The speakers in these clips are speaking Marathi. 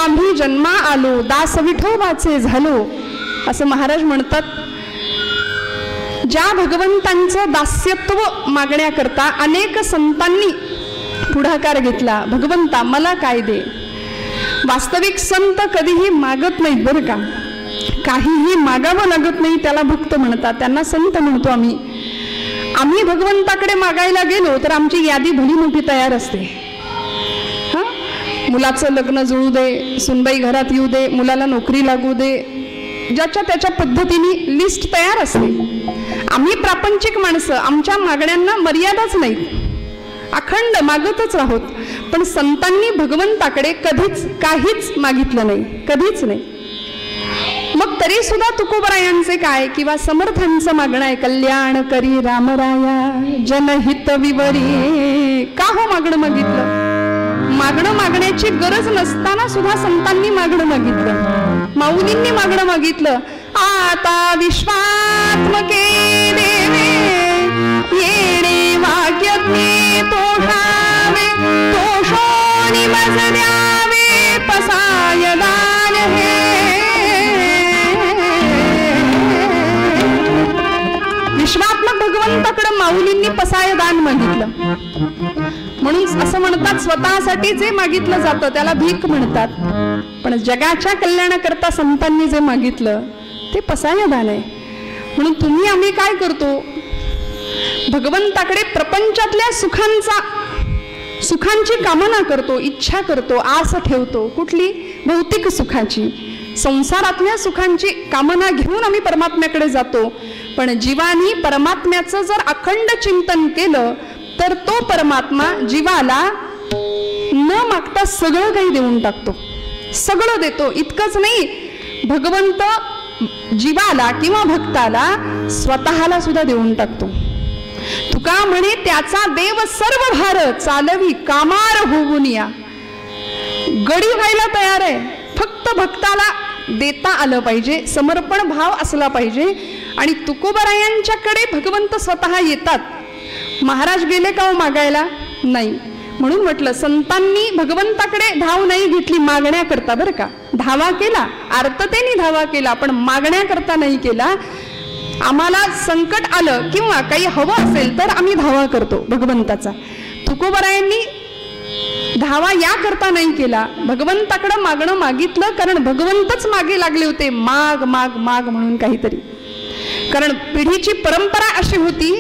आम्ही जन्मा आलो, दास विठोबाचे झालो, असं महाराज म्हणतात. ज्या भगवंतांचं दास्यत्व मागण्याकरता अनेक संतांनी पुढाकार घेतला, भगवंता मला काय दे. वास्तविक संत कधीही मागत नाहीत बरं का, काहीही मागावं लागत नाही त्याला भक्त म्हणतात, त्यांना संत म्हणतो आम्ही. आम्ही भगवंताकडे मागायला गेलो तर आमची यादी भली मोठी तयार असते. हां, मुलाचं लग्न जुळू दे, सुनबाई घरात येऊ दे, मुलाला नोकरी लागू दे, ज्याच्या त्याच्या पद्धतीने लिस्ट तयार असते. आम्ही प्रापंचिक माणसं, आमच्या मागण्यांना मर्यादाच नाही, अखंड मागतच राहोत. पण संतांनी भगवंताकडे कधीच काहीच मागितलं नाही, कधीच नाही. मग तरी सुद्धा तुकोबरायांचे काय किंवा समर्थांचं मागणं आहे, कल्याण करी रामराया जनहित विवरी. का हो मागणं मागितलं? मागणं मागण्याची गरज नसताना सुद्धा संतांनी मागणं मागितलं, माऊलींनी मागणं मागितलं. आता विश्वात्मके देवे येणे वाक्यज्ञे तोषावे, तोषोनी मज द्यावे पसाय दान हे. विश्वात्मक भगवंताकडे माऊलींनी पसाय दान मागितलं. म्हणून असं म्हणतात, स्वतःसाठी जे मागितलं जातं त्याला भीक म्हणतात, पण जगाच्या कल्याणाकरता संतांनी जे मागितलं ते पसाय दान आहे. म्हणून तुम्ही आम्ही काय करतो, भगवंताकडे प्रपंचातल्या सुखांची कामना करतो, इच्छा करतो, आस ठेवतो. कुठली? भौतिक सुखाची, संसारातल्या सुखांची कामना घेऊन आम्ही परमात्म्याकडे जातो. पण जीवानी परमात्म्याचं जर अखंड चिंतन केलं तर तो परमात्मा जीवाला न मागता सगळं काही देऊन टाकतो, सगळं देतो. इतकंच नाही, भगवंत जीवाला किंवा भक्ताला स्वतःला सुद्धा देऊन टाकतो. तुका म्हणे त्याचा देव सर्व भार चालवी कामार होऊन या. गडी व्हायला तयार आहे, फक्त भक्ताला देता आलं पाहिजे, समर्पण भाव असला पाहिजे. आणि तुकोबरायांच्याकडे भगवंत स्वतः येतात. महाराज गेले का हो मागायला? नाही. म्हणून म्हटलं संतांनी भगवंताकडे धाव नाही घेतली मागण्याकरता बरं का, धावा केला, आर्ततेने धावा केला, पण मागण्याकरता नाही केला. आम्हाला संकट आलं किंवा काही हवं असेल तर आम्ही धावा करतो भगवंताचा. तुकोबरायांनी धावा या करता नाही केला, भगवंताकडे मागणं मागितलं, कारण भगवंतच मागे लागले होते, माग माग माग म्हणून काहीतरी. कारण पिढीची परंपरा अशी होती,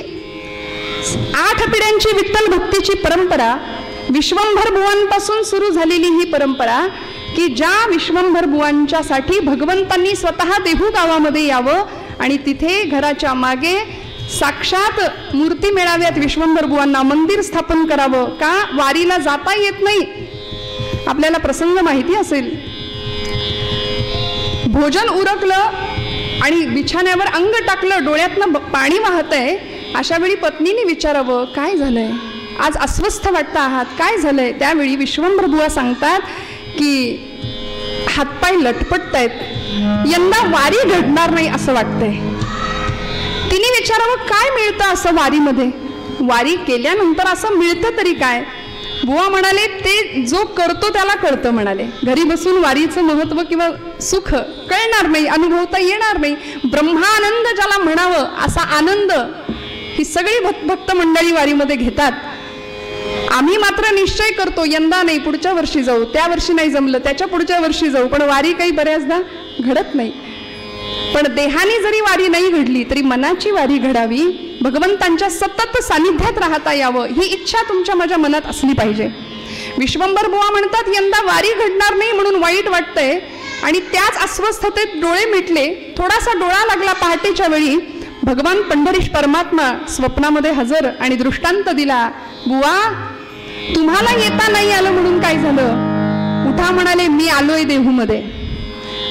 8 पिढ्यांची विठ्ठल भक्तीची परंपरा, विश्वंभर बुवांपासून सुरू झालेली ही परंपरा, की ज्या विश्वंभर बुवांच्यासाठी भगवंतांनी स्वतः देहू गावामध्ये यावं आणि तिथे घराच्या मागे साक्षात मूर्ती मिळाव्यात, विश्वंभर बुवांना मंदिर स्थापन करावं. का? वारीला जाता येत नाही. आपल्याला प्रसंग माहिती असेल, भोजन उरकलं आणि बिछाण्यावर अंग टाकलं, डोळ्यातनं पाणी वाहतंय, अशा वेळी पत्नीने विचारावं, काय झालंय, आज अस्वस्थ वाटत आहात, काय झालंय? त्यावेळी विश्वंभर बुवा सांगतात की हातपाय लटपटतायत, यंदा वारी घडणार नाही असं वाटतंय. तिने विचारावं, काय मिळतं असं वारीमध्ये? वारी केल्यानंतर असं मिळतं तरी काय? बुवा म्हणाले, ते जो करतो त्याला कळतं म्हणाले. घरी बसून वारीचं महत्व किंवा सुख कळणार नाही, अनुभवता येणार नाही. ब्रह्मानंद ज्याला म्हणावं असा आनंद ही सगळी भक्त मंडळी वारीमध्ये घेतात. आम्ही मात्र निश्चय करतो, यंदा नाही, पुढच्या वर्षी जाऊ, त्या वर्षी नाही जमलं, त्याच्या पुढच्या वर्षी जाऊ, पण वारी काही बऱ्याचदा घडत नाही. पण देहाने जरी वारी नाही घडली तरी मनाची वारी घडावी, भगवंतांच्या सतत सानिध्यात राहता यावं ही इच्छा तुमच्या माझ्या मनात असली पाहिजे. विश्वंभर बुवा म्हणतात, यंदा वारी घडणार नाही म्हणून वाईट वाटतंय, आणि त्याच अस्वस्थतेत डोळे मिटले. थोडासा डोळा लागला पहाटेच्या वेळी, भगवान पंढरीश परमात्मा स्वप्नामध्ये हजर आणि दृष्टांत दिला, बुवा तुम्हाला येता नाही आलं म्हणून काय झालं? उठा म्हणाले, मी आलोय देहूमध्ये.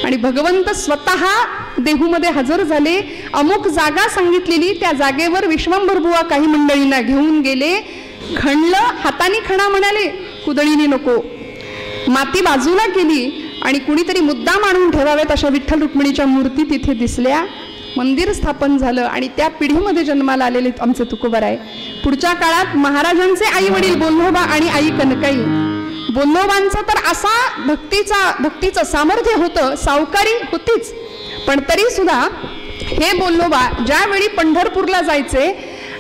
आणि भगवंत स्वतः देहूमध्ये हजर झाले. अमुक जागा सांगितलेली, त्या जागेवर विश्वंभर बुवा काही मंडळींना घेऊन गेले. खणलं, हाताने खणा म्हणाले, कुदळीने नको. माती बाजूला केली आणि कुणीतरी मुद्दाम आणून ठेवाव्यात अशा विठ्ठल रुक्मिणीच्या मूर्ती तिथे दिसल्या. मंदिर स्थापन झालं आणि त्या पिढीमध्ये जन्माला आलेले आमचे तुकोबराय. पुढच्या काळात महाराजांचे आई वडील बोल्होबा आणि आई कनकाई बोल्लोबांचा तर असा भक्तीचं सामर्थ्य होतं, सावकारी होतीच, पण तरी सुद्धा हे बोल्लोबा ज्यावेळी पंढरपूरला जायचे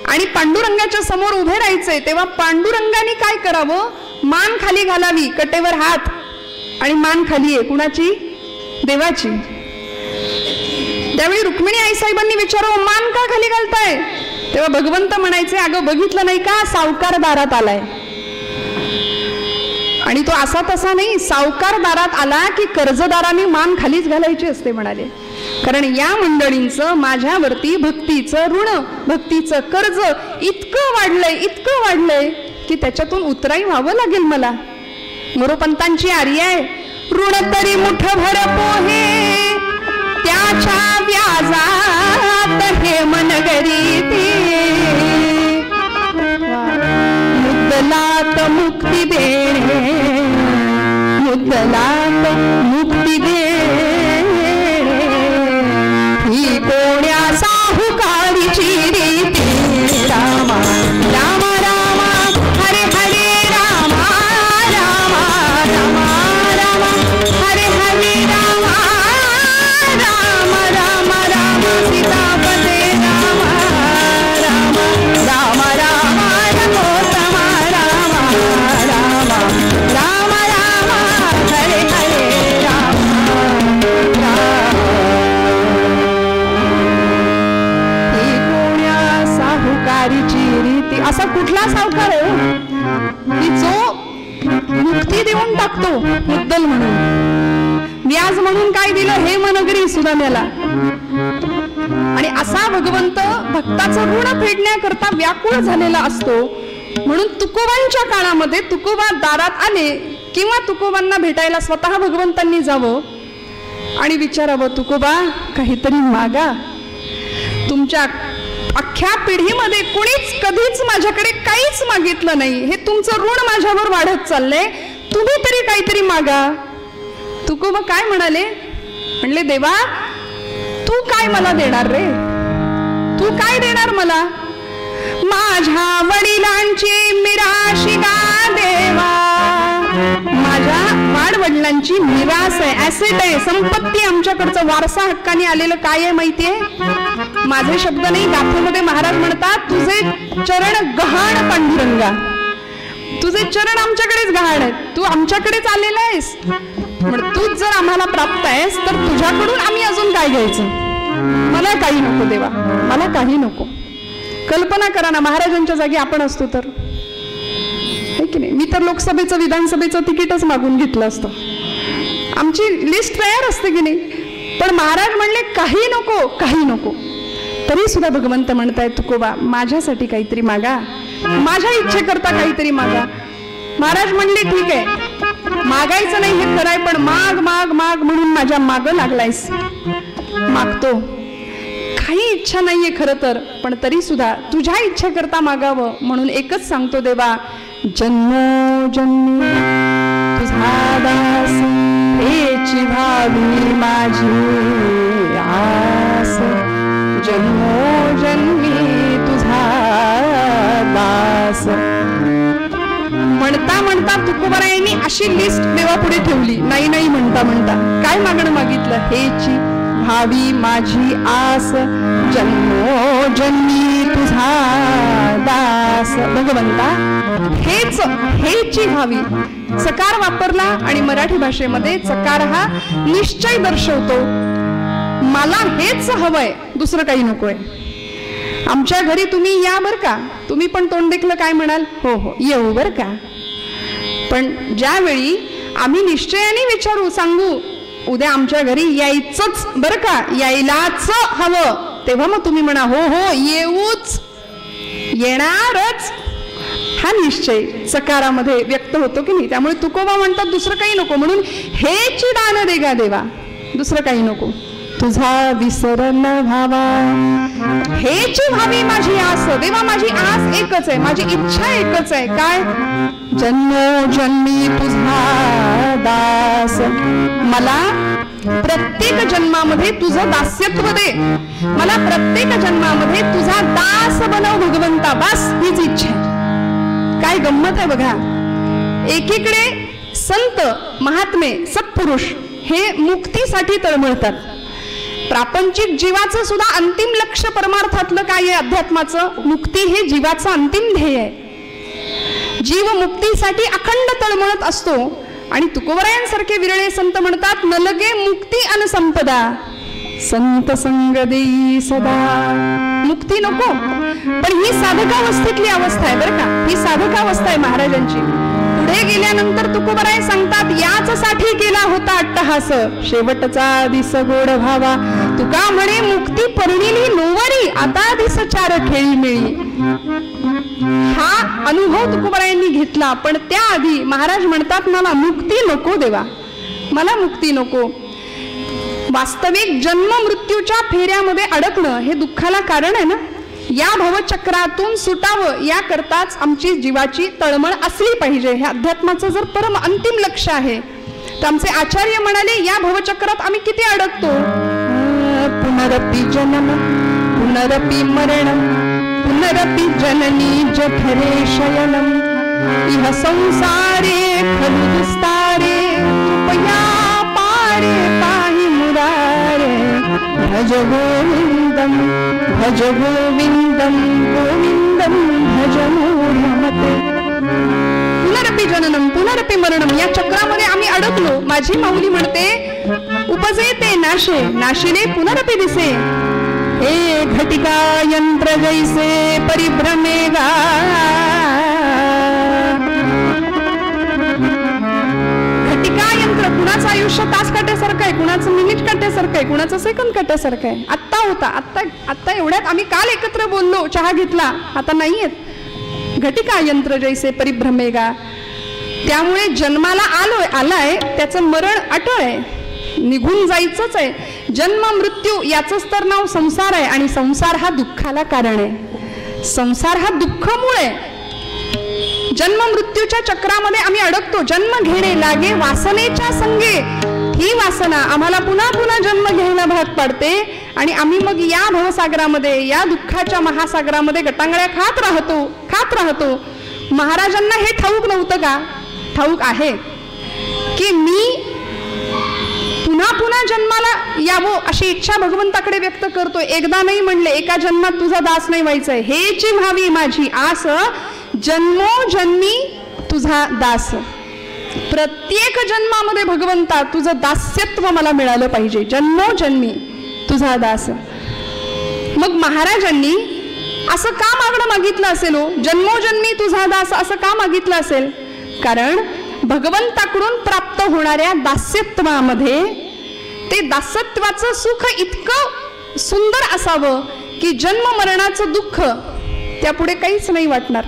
आणि पांडुरंगाच्या समोर उभे राहायचे, तेव्हा पांडुरंगाने काय करावं, मान खाली घालावी, कटेवर हात, आणि मान खाली आहे कुणाची, देवाची. त्यावेळी रुक्मिणी आईसाहेबांनी विचारावं, मान का खाली घालताय, तेव्हा भगवंत म्हणायचे, अगं बघितलं नाही का, सावकार दारात आलाय. आणि तो असा तसा नाही, सावकार दारात आला की कर्जदारांनी मान खालीच घालायची असते म्हणाले. कारण या मंडळींचं माझ्यावरती भक्तीचं ऋण, भक्तीचं कर्ज इतकं वाढलंय की त्याच्यातून उतराई व्हावं लागेल मला. मोरोपंतांची आर्य आहे, ऋण तरी मुठभर पोहे त्याच्या व्याजात हे मनगरीती, मुद्दलात मुक्ती देणे, मुद्दलात मुक्ती देणे, ही कोण्या साहुकारीची रीती. रामा राम राम हरे हरे राम राम राम राम हरे हरे राम राम राम राम सीतापते राम राम राम राम रघोत्तम राम राम राम राम हरे हरे राम राम. ही कोण्या साहुकारीची रीती. असा कुठला सावकार आहे की जो मुक्ती देऊन टाकतो मुद्दल म्हणून, व्याज म्हणून काय दिलं, हे मनगरी सुदाम्याला. आणि असा भगवंत भक्ताचं ऋण फेडण्याकरता व्याकुळ झालेला असतो. म्हणून तुकोबांच्या काळामध्ये तुकोबा दारात आले किंवा तुकोबांना भेटायला स्वतः भगवंतांनी जावं आणि विचारावं, तुकोबा काहीतरी मागा. तुमच्या अख्ख्या पिढीमध्ये कुणीच कधीच माझ्याकडे काहीच मागितलं नाही, हे तुमचं ऋण माझ्यावर वाढत चाललंय, तुम्ही तरी काहीतरी मागा. तुकोबा काय म्हणाले, म्हणले, देवा तू काय मला देणार रे, तू काय देणार मला, माझ्या वडिलांची मिराशी गा देवा. माझ्या वाडवडिलांची मिरास आहे, ऍसेट आहे, संपत्ती, आमच्याकडचं वारसा हक्काने आलेलं काय आहे माहितीये. माझे शब्द नाही, गाथेमध्ये महाराज म्हणतात, तुझे चरण गहाण पांडुरंगा, तुझे चरण आमच्याकडेच गहाण आहेत, तू आमच्याकडेच आलेला आहेस, म्हणून तूच जर आम्हाला प्राप्त आहेस तर तुझ्याकडून आम्ही अजून काय घ्यायचं. मला काही नको देवा, मला काही नको. कल्पना करा ना, महाराजांच्या जागी आपण असतो तर, है की नाही. मी तर लोकसभेचं विधानसभेचं तिकीटच मागून घेतलं असतं, आमची लिस्ट तयार असते की नाही. पण महाराज म्हणले काही नको, काही नको. तरी सुद्धा भगवंत म्हणतायत, तुकोबा माझ्यासाठी काहीतरी मागा, माझ्या इच्छेकरता काहीतरी मागा. महाराज म्हणले, ठीक आहे, मागायचं नाही हे खरंय, पण माग माग माग म्हणून माझ्या मागं लागलायस, मागतो. काही इच्छा नाहीये खरं तर, पण तरी सुद्धा तुझ्या इच्छेकरता मागावं म्हणून एकच सांगतो, देवा जन्मोजन्मी तुझा दास, हेची भावी माझी आस, जन्मोजन्मी तुझा दास. म्हणता म्हणता तुकोबारायांनी अशी लिस्ट देवापुढे ठेवली, नाही नाही म्हणता म्हणता काय मागणं मागितलं, हेची भावी माझी आस, जन्मोजन्मी तुझा दास. भगवंता हेची भावी, चकार वापरला आणि मराठी भाषेमध्ये चकार हा निश्चय दर्शवतो. मला हेच हवंय, दुसरं काही नकोय. आमच्या घरी तुम्ही या बर का, तुम्ही पण तोंड देखलं काय म्हणाल, हो हो येऊ बर का. पण ज्यावेळी आम्ही निश्चयाने विचारू, सांगू उद्या आमच्या घरी यायचंच बर का, यायलाच हवं, तेव्हा मग तुम्ही म्हणा हो हो येऊच, येणारच. हा निश्चय सकारामध्ये व्यक्त होतो की नाही. त्यामुळे तुकोबा म्हणतात दुसरं काही नको, म्हणून हेची दान दे गा देवा, दुसरं काही नको. तुझा विसर न व्हावा, हेची व्हावी माझी आस. देवा माझी आस एकच आहे, माझी इच्छा एकच आहे, काय, जन्मोजन्मी तुझा दास. मला प्रत्येक जन्मामध्ये तुझं दास्यत्व दे, मला प्रत्येक जन्मामध्ये तुझा दास बनव भगवंता, बस हीच इच्छा आहे. काय गंमत आहे बघा, एकीकडे संत महात्मे सत्पुरुष हे मुक्तीसाठी तळमळतात. प्रापंचिक जीवाचं सुद्धा अंतिम लक्ष परमार्थातलं काय आहे? अध्यात्माचं मुक्ती हे जीवाचं अंतिम ध्येय आहे. जीव मुक्तीसाठी अखंड तळमळत असतो. आणि तुकोबरायांसारखे विरळे संत म्हणतात, न लगे मुक्ती अन संपदा संत संग देई सदा. मुक्ती नको, पण ही साधकावस्थेतली अवस्था आहे बरं का, ही साधकावस्था आहे महाराजांची. पुढे गेल्यानंतर तुकोबराय सांगतात, याच साठी केला होता अट्टहास शेवटचा दिस गोड भावा. तुका म्हणे मुक्ती परिणिली नोवरी आता दिस चार खेळी मिळी. हा अनुभव तुकोबरायांनी घेतला. पण त्याआधी महाराज म्हणतात, मला मुक्ती नको देवा, मला मुक्ती नको. वास्तविक जन्म मृत्यूच्या फेऱ्यामध्ये अडकणं हे दुःखाला कारण आहे ना. या भवचक्रातून सुटावं याकरताच आमची जीवाची तळमळ असली पाहिजे. हे अध्यात्माचं जर परम अंतिम लक्ष आहे. तर आमचे आचार्य म्हणाले, या भवचक्रात आम्ही किती अडकतो. पुनरपि जन्म पुनरपि मरण पुनरपि जननी जठरे शयनम इह संसारे खलु दुस्तारे कृपया पारे पाहि मुरारे भज गोविंदम गोविंदम भज मूढमते. पुनरपि जननम पुनरपि मरणम या चक्रामध्ये आम्ही अडकलो. माझी माऊली म्हणते, उपजे ते नाशे नाशिले पुनरपि दिसे. हे घटिका यंत्र जैसे परिभ्रमेगा. घटिका यंत्र कुणाचं आयुष्य तास काट्यासारखं आहे, कुणाचं मिनिट काट्यासारखं आहे, कुणाचं सेकंद काट्यासारखं आहे. आत्ता होता, आत्ता एवढ्यात आम्ही काल एकत्र बोललो, चहा घेतला, आता नाहीयेत. घटिका यंत्र जैसे परिभ्रमेगा. त्यामुळे जन्माला आलाय त्याचं मरण अटळ आहे, निघून जायचंच आहे. जन्म मृत्यू याचंच तर नाव संसार आहे. आणि संसार हा दुःखाला कारण आहे. संसार हा दुःखमूळ आहे. जन्म मृत्यूच्या चक्रामध्ये आम्ही अडकतो. जन्म घेणे लागे वासनेच्या संगे. ही वासना आम्हाला पुन्हा पुन्हा जन्म घ्यायला भाग पाडते. आणि आम्ही मग या भवसागरामध्ये, या दुःखाच्या महासागरामध्ये गटांगळ्या खात राहतो. महाराजांना हे ठाऊक नव्हतं का? ठाऊक आहे की मी पुन्हा पुन्हा जन्माला यावं अशी इच्छा भगवंताकडे व्यक्त करतोय. एकदा नाही म्हणले, एका जन्मात तुझा दास नाही व्हायचंय. हेची व्हावी माझी आस, जन्मोजन्मी तुझा दास. प्रत्येक जन्मामध्ये भगवंता तुझं दास्यत्व मला मिळालं पाहिजे. जन्मोजन्मी तुझा दास. मग महाराजांनी असं का मागितलं असेल हो? जन्मोजन्मी तुझा दास असं का मागितलं असेल? कारण भगवंताकडून प्राप्त होणाऱ्या दास्यत्वामध्ये ते दासत्वाचं सुख इतकं सुंदर असावं की जन्म मरणाचं दुःख त्यापुढे काहीच नाही वाटणार.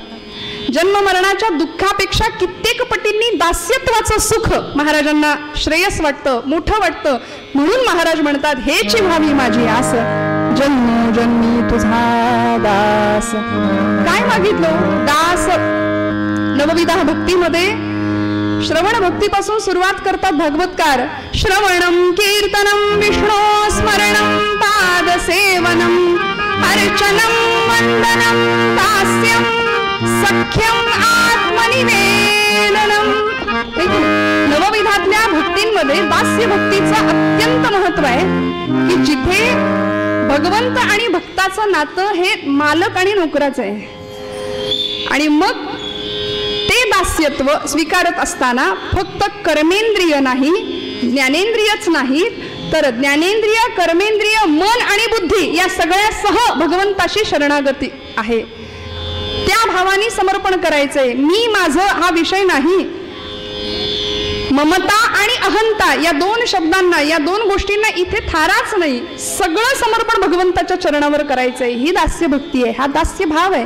जन्म मरणाच्या दुःखापेक्षा कित्येक पटींनी दास्यत्वाचं सुख महाराजांना श्रेयस वाटतं, मोठं वाटतं. म्हणून महाराज म्हणतात, हेची व्हावी माझी आस, जन्मोजन्मी तुझा दास. काय मागितलं? दास. नवविधा भक्तीमध्ये श्रवण भक्तीपासून सुरुवात करतात भागवतकार. श्रवणम कीर्तनम विष्णू स्मरणम पाद सेवनम अर्चनम वंदनम दास्यम सख्यम आत्मनिवेदनम. नवविधातल्या भक्तींमध्ये दास्य भक्तीचं अत्यंत महत्व आहे की जिथे भगवंत आणि भक्ताचं नातं हे मालक आणि नोकराचं आहे. आणि मग ते दास्यत्व स्वीकारत असताना फक्त कर्मेंद्रिय नाही, ज्ञानेंद्रियच नाही, तर ज्ञानेंद्रिय, कर्मेंद्रिय, मन आणि बुद्धी या सगळ्यासह भगवंताशी शरणागती आहे. त्या भावाने समर्पण करायचंय. मी माझं हा विषय नाही. ममता आणि अहंता या दोन शब्दांना, या दोन गोष्टींना इथे थाराच नाही. सगळं समर्पण भगवंताच्या चरणावर करायचंय. ही दास्य भक्ती आहे, हा दास्य भाव आहे.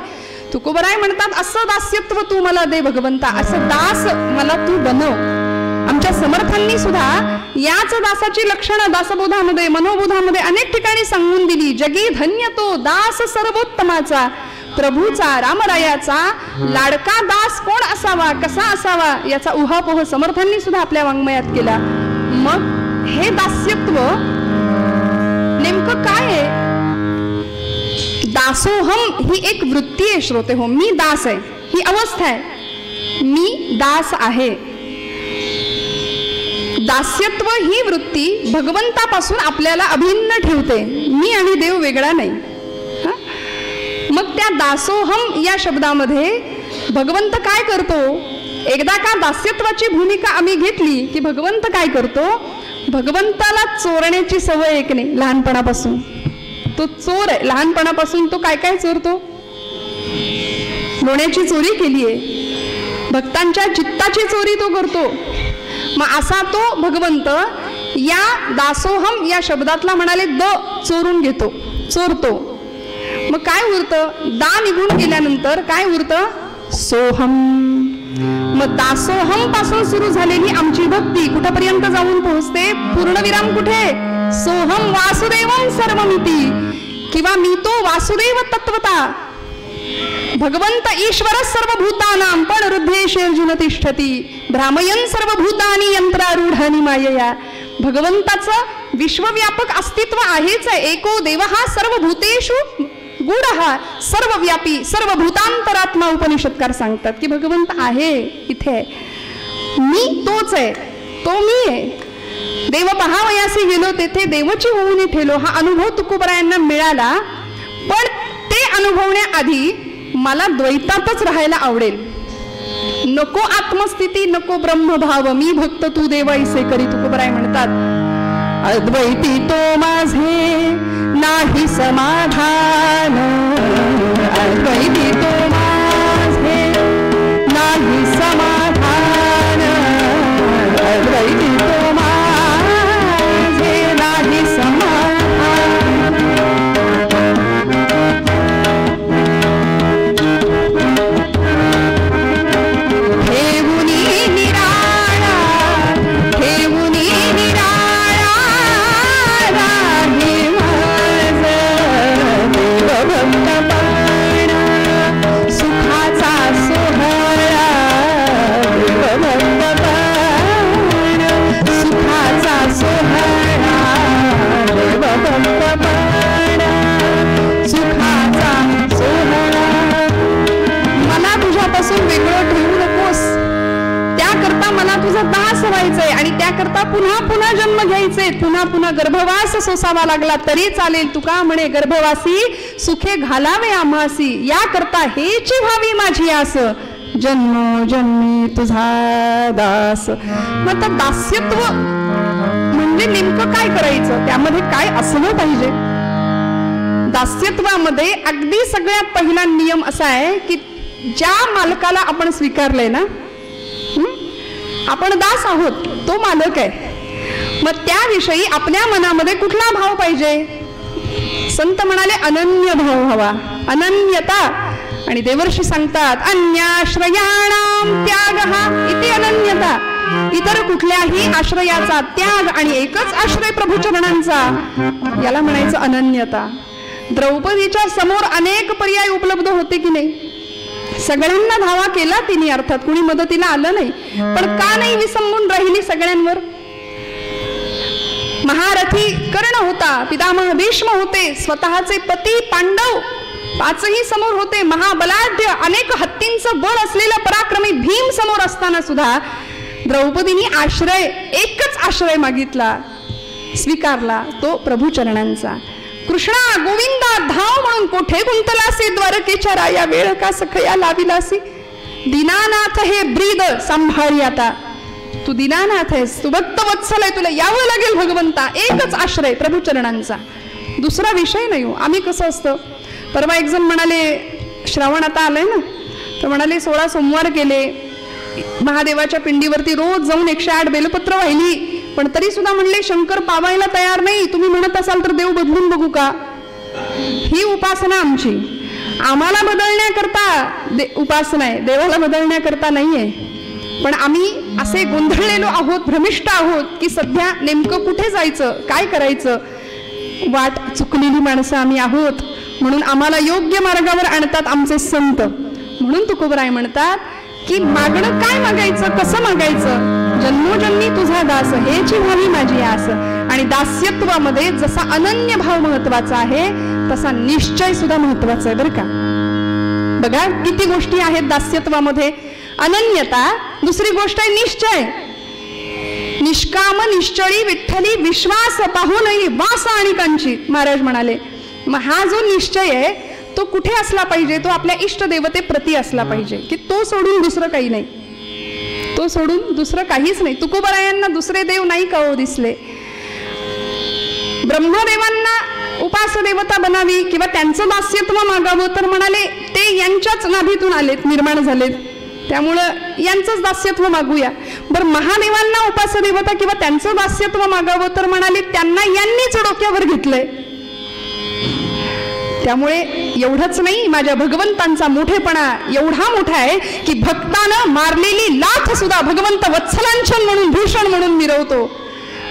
तुकोबराय म्हणतात, असं दास्यत्व तू मला दे भगवंता, असं दास मला तू बनव. आमच्या समर्थांनी सुद्धा याच दासाची लक्षणं दासबोधामध्ये, मनोबोधामध्ये अनेक ठिकाणी सांगून दिली. जगी धन्य तो दास सर्वोत्तमाचा, प्रभूचा, रामरायाचा लाडका दास कोण असावा, कसा असावा याचा उहापोह समर्थांनी सुद्धा आपल्या वाङ्मयात केला. मग हे दास्यत्व नेमकं काय आहे? दासोहम ही एक वृत्ती आहे श्रोते हो. मी दास आहे, ही अवस्था आहे. मी दास आहे. दास्यत्व ही वृत्ती भगवंतापासून आपल्याला अभिन्न ठेवते. मी आणि देव वेगळा नाही. मग त्या दासोहम या शब्दामध्ये भगवंत काय करतो? एकदा का दास्यत्वाची भूमिका आम्ही घेतली की भगवंत काय करतो? भगवंताला चोरण्याची सवय एक नाही लहानपणापासून. तो चोर आहे लहानपणापासून. तो काय काय चोरतो? लोण्याची चोरी केली आहे, भक्तांच्या चित्ताची चोरी तो करतो. मग असा तो भगवंत या दासोहम या शब्दातला म्हणाले द चोरून घेतो, चोरतो. मग काय उरतं? दा निघून गेल्यानंतर काय उरतं? सोहम. मग दासोहम पासून सुरू झालेली आमची भक्ती कुठपर्यंत जाऊन पोहोचते? पूर्णविराम कुठे? सोहम वासुदेवम सर्वमिती, किंवा मी तो वासुदेव तत्वता. भगवंत ईश्वर सर्वभूतानां पण हृदयेषु तिष्ठती भ्रामयन् सर्वभूतानि यंत्रारूढानि मायया. भगवंताचं विश्वव्यापक अस्तित्व आहेच आहे. एको देवः सर्वभूतेषु गूढः सर्वव्यापी सर्वभूतांतरात्मा. उपनिषदकार सांगतात की भगवंत आहे इथे. मी तोच आहे, तो मी आहे. देव पहावयासी गेलो तेथे देवची होऊन ठेलो हा अनुभव तुकोबरायांना मिळाला. पण ते अनुभवण्याआधी मला द्वैतातच राहायला आवडेल. नको आत्मस्थिती, नको ब्रह्मभाव, मी भक्त तू देव ऐसे करी. तुकोबराय म्हणतात अद्वैती तो माझे नाही समाधान, अद्वैती तो माझे नाही समाधान, अद्वैती तो माझे नाही समाधान. आणि त्याकरता पुन्हा पुन्हा जन्म घ्यायचे, पुन्हा पुन्हा गर्भवास सोसावा लागला तरी चालेल. तुका म्हणे गर्भवासी सुखे घालावे आम्हासी, याकरता हेची व्हावी माझी आस, जन्मोजन्मी तुझा दास. मग आता दास्यत्व म्हणजे नेमकं काय करायचं? त्यामध्ये काय असलं पाहिजे? दास्यत्वामध्ये अगदी सगळ्यात पहिला नियम असा आहे की ज्या मालकाला आपण स्वीकारलंय ना, आपण दास आहोत, तो मालक आहे. मग त्याविषयी आपल्या मनामध्ये कुठला भाव पाहिजे? संत म्हणाले अनन्य भाव हवा, अनन्यता. आणि देवर्षी सांगतात अन्याश्रयाणाम त्यागः इति अनन्यता. इतर कुठल्याही आश्रयाचा त्याग आणि एकच आश्रय प्रभुचरणांचा, याला म्हणायचं अनन्यता. द्रौपदीच्या समोर अनेक पर्याय उपलब्ध होते की नाही? सगळ्यांना धावा केला तिने, अर्थात कुणी मदतीला आलं नाही. पण का नाही विसंबून राहिली सगळ्यांवर? महारथी कर्ण होता, पितामह भीष्म होते, स्वतःचे पती पांडव पाचही समोर होते, महाबलाढ्य अनेक हत्तींचं बळ असलेलं पराक्रमी भीम समोर असताना सुद्धा द्रौपदीने आश्रय, एकच आश्रय मागितला, स्वीकारला, तो प्रभुचरणांचा. कृष्णा गोविंदा धाव म्हणून कोठे गुंतलासी, द्वारकेच्या राया वेळ का सखया लाविलासी. दीनानाथ हे ब्रीद सांभाळी आता, तू दीनानाथ आहेस, तू भक्त वत्सल आहे, तुला यावं लागेल भगवंता. एकच आश्रय प्रभुचरणांचा, दुसरा विषय नाही. आम्ही कसं असतं, परवा एक जण म्हणाले श्रावण आता आलंय ना, तर म्हणाले 16 सोमवार केले, महादेवाच्या पिंडीवरती रोज जाऊन 108 बेलपत्र वाहिली, पण तरी सुद्धा म्हणले शंकर पावायला तयार नाही. तुम्ही म्हणत असाल तर देव बदलून बघू का? ही उपासना आमची. आम्हाला बदलण्याकरता उपासना आहे, देवाला बदलण्याकरता नाहीये. पण आम्ही असे गोंधळलेलो आहोत, भ्रमिष्ट आहोत की सध्या नेमकं कुठे जायचं, काय करायचं. वाट चुकलेली माणसं आम्ही आहोत, म्हणून आम्हाला योग्य मार्गावर आणतात आमचे संत. म्हणून तुकोबराय म्हणतात की मागणं काय मागायचं, कसं मागायचं? जन्मोजन्मी तुझा दास हेची व्हावी माझी आस. आणि दास्यत्वामध्ये जसा अनन्य भाव महत्वाचा आहे तसा निश्चय सुद्धा महत्वाचा आहे बरं का. बघा किती गोष्टी आहेत दास्यत्वामध्ये. अनन्यता, दुसरी गोष्ट आहे निश्चय. निष्काम निश्चळी विठ्ठली विश्वास पाहूनही वास आणि कांची. महाराज म्हणाले मग हा जो निश्चय आहे तो कुठे असला पाहिजे? तो आपल्या इष्टदेवतेप्रती असला पाहिजे, की तो सोडून दुसरं काही नाही, तो सोडून दुसरं काहीच नाही. तुकोबरायांना दुसरे देव नाही का हो दिसले? ब्रह्मदेवांना उपासदेवता बनावी किंवा त्यांचं दास्यत्व मागावं तर म्हणाले ते यांच्याच नाभीतून आलेत, निर्माण झालेत, त्यामुळं यांचंच दास्यत्व मागूया. बरं महादेवांना उपासदेवता किंवा त्यांचं दास्यत्व मागावं तर म्हणाले त्यांना यांनीच डोक्यावर घेतलंय. त्यामुळे एवढंच नाही, माझ्या भगवंतांचा मोठेपणा एवढा मोठा आहे की भक्तानं मारलेली लाथ सुद्धा भगवंत वत्सलांचन म्हणून भूषण म्हणून मिरवतो.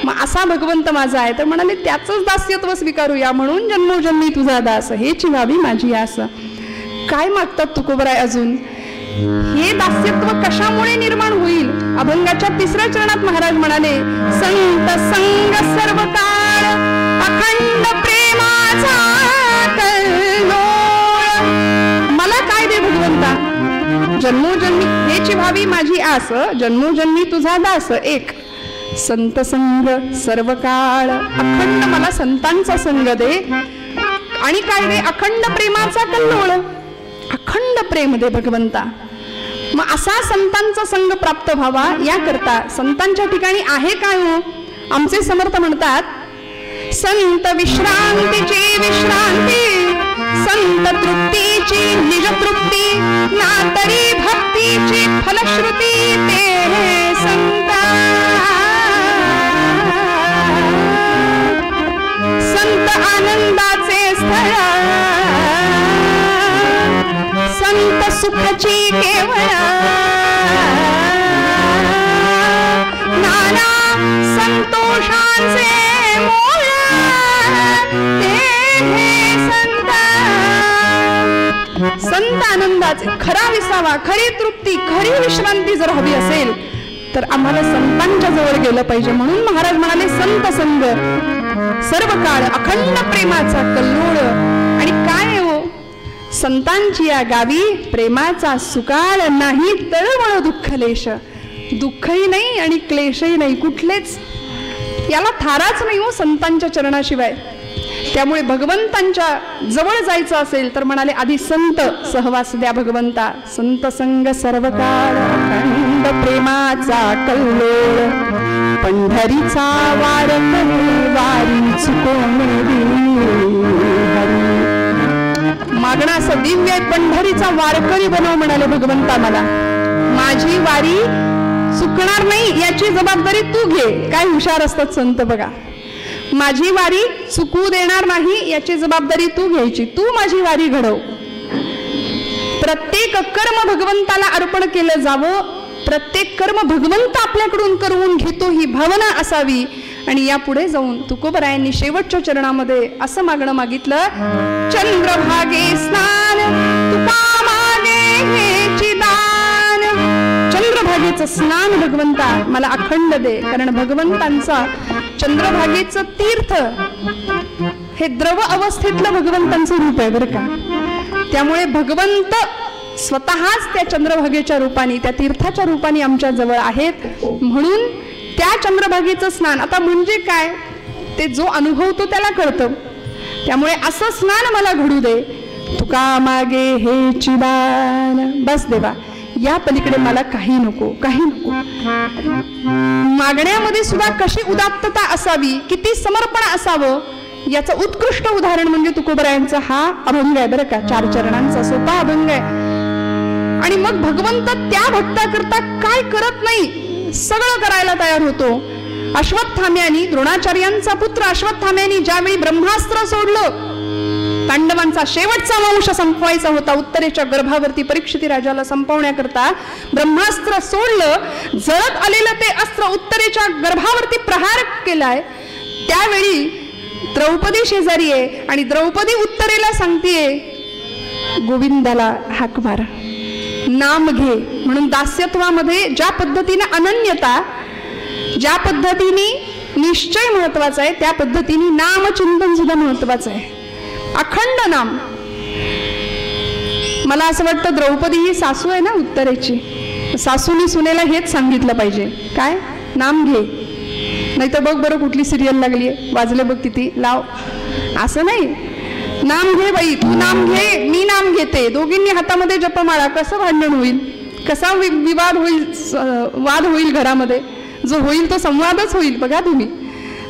मग असा भगवंत माझा आहे तर म्हणाले त्याचंच दास्यत्व स्वीकारूया, म्हणून जन्मोजन्मी तुझा दास हेची व्हावी माझी आस. काय मागतात तुकोबराय अजून? हे दास्यत्व कशामुळे निर्माण होईल? अभंगाच्या 3ऱ्या चरणात महाराज म्हणाले संत संग सर्व काळ अखंड प्रेमाचा कल्लोळ. मला काय दे भगवंता? जन्मोजन्मी हेची व्हावी माझी आस, जन्मोजन्मी तुझा दास एक. संत संग सर्व काळ अखंड मला संतांचा संग दे, आणि काय दे? अखंड प्रेमाचा कल्लोळ, अखंड प्रेम दे भगवंता. मग असा संतांचा संग प्राप्त व्हावा याकरता संतांच्या ठिकाणी आहे काय हो? आमचे समर्थ म्हणतात संत विश्रांतीची विश्रांती, संत तृप्तीची निज तृप्ती, ना तरी भक्तीची फलश्रुती ते संता. संत आनंदाचे स्थळ, संत सुखाची केवळ, नाना संतोषांचे मूळ ते संत. संत आनंदाचे खरा विसावा, खरी तृप्ती, खरी विश्रांती जर हवी असेल तर आम्हाला संतांच्या जवळ गेलं पाहिजे. म्हणून महाराज म्हणाले संत संग सर्व काळ अखंड प्रेमाचा कल्लोळ. आणि काय हो? संतांची या गावी प्रेमाचा सुकाळ नाही, तळमळ दुःखलेश. दुःखही नाही आणि क्लेशही नाही, कुठलेच याला थाराच नाही हो संतांच्या चरणाशिवाय. त्यामुळे भगवंतांच्या जवळ जायचं असेल तर म्हणाले आधी संत सहवास द्या भगवंता. संत संग सर्व काळ अखंड प्रेमाचा कल्लोळ, पंढरीचा वार वारी चुकवून मागणं असं दिव्य पंढरीचा वारकरी बनव म्हणाले भगवंता. मला माझी वारी चुकणार नाही याची जबाबदारी तू घे. काय हुशार असतात संत बघा. माझी वारी चुकू देणार नाही याची जबाबदारी तू घ्यायची, तू माझी वारी घडव. प्रत्येक कर्म भगवंताला अर्पण केलं जावं, प्रत्येक कर्म भगवंत आपल्याकडून करून घेतो ही भावना असावी. आणि यापुढे जाऊन तुकोबरायांनी शेवटच्या चरणामध्ये असं मागणं मागितलं चंद्रभागे स्नान तुका मागे हेची दान. चंद्रभागेचं स्नान भगवंता मला अखंड दे, कारण भगवंतांचा चंद्रभागेचं तीर्थ हे द्रव अवस्थेतलं भगवंतांचं रूप आहे बरं का. त्यामुळे भगवंत स्वतःच त्या चंद्रभागेच्या रूपाने, त्या तीर्थाच्या रूपाने आमच्या जवळ आहेत. म्हणून त्या चंद्रभागेचं स्नान आता म्हणजे काय ते जो अनुभवतो त्याला कळतं. त्यामुळे असं स्नान मला घडू दे. तुका मागे हेची दान. बस देवा, या पलीकडे मला काही नको, काही नको. मागण्यामध्ये सुद्धा कशी उदात्तता असावी, किती समर्पण असावं याचं उत्कृष्ट उदाहरण म्हणजे तुकोबरायांचा हा अभंग आहे बरं का. 4 चरणांचा सोपा अभंग आहे. आणि मग भगवंत त्या भक्ताकरता काय करत नाही, सगळं करायला तयार होतो. अश्वत्थाम्यानी, द्रोणाचार्यांचा पुत्र अश्वत्थाम्यानी ज्यावेळी ब्रह्मास्त्र सोडलं, तांडवांचा शेवटचा वंश संपवायचा होता, उत्तरेच्या गर्भावरती परीक्षिती राजाला संपवण्याकरता ब्रह्मास्त्र सोडलं, जळत आलेलं ते अस्त्र उत्तरेच्या गर्भावरती प्रहार केलाय. त्यावेळी द्रौपदी शेजारी आहे आणि द्रौपदी उत्तरेला सांगतेय गोविंदाला हाक मार, नाम घे. म्हणून दास्यत्वामध्ये ज्या पद्धतीने अनन्यता, ज्या पद्धतीने निश्चय महत्वाचा आहे, त्या पद्धतीने नामचिंतन सुद्धा महत्वाचं आहे. अखंड नाम. मला असं वाटतं द्रौपदी ही सासू आहे ना उत्तरेची, सासूनी सुनेला हेच सांगितलं पाहिजे, काय? नाम घे. नाही तर बघ बरं कुठली सिरियल लागली आहे, वाजले बघ किती, लाव. असं नाही. नाम घे बाई, तू नाम घे, मी नाम घेते, दोघींनी हातामध्ये जपमाळा. कसं भांडण होईल, कसा विवाद होईल, वाद होईल घरामध्ये. जो होईल तो संवादच होईल. बघा तुम्ही.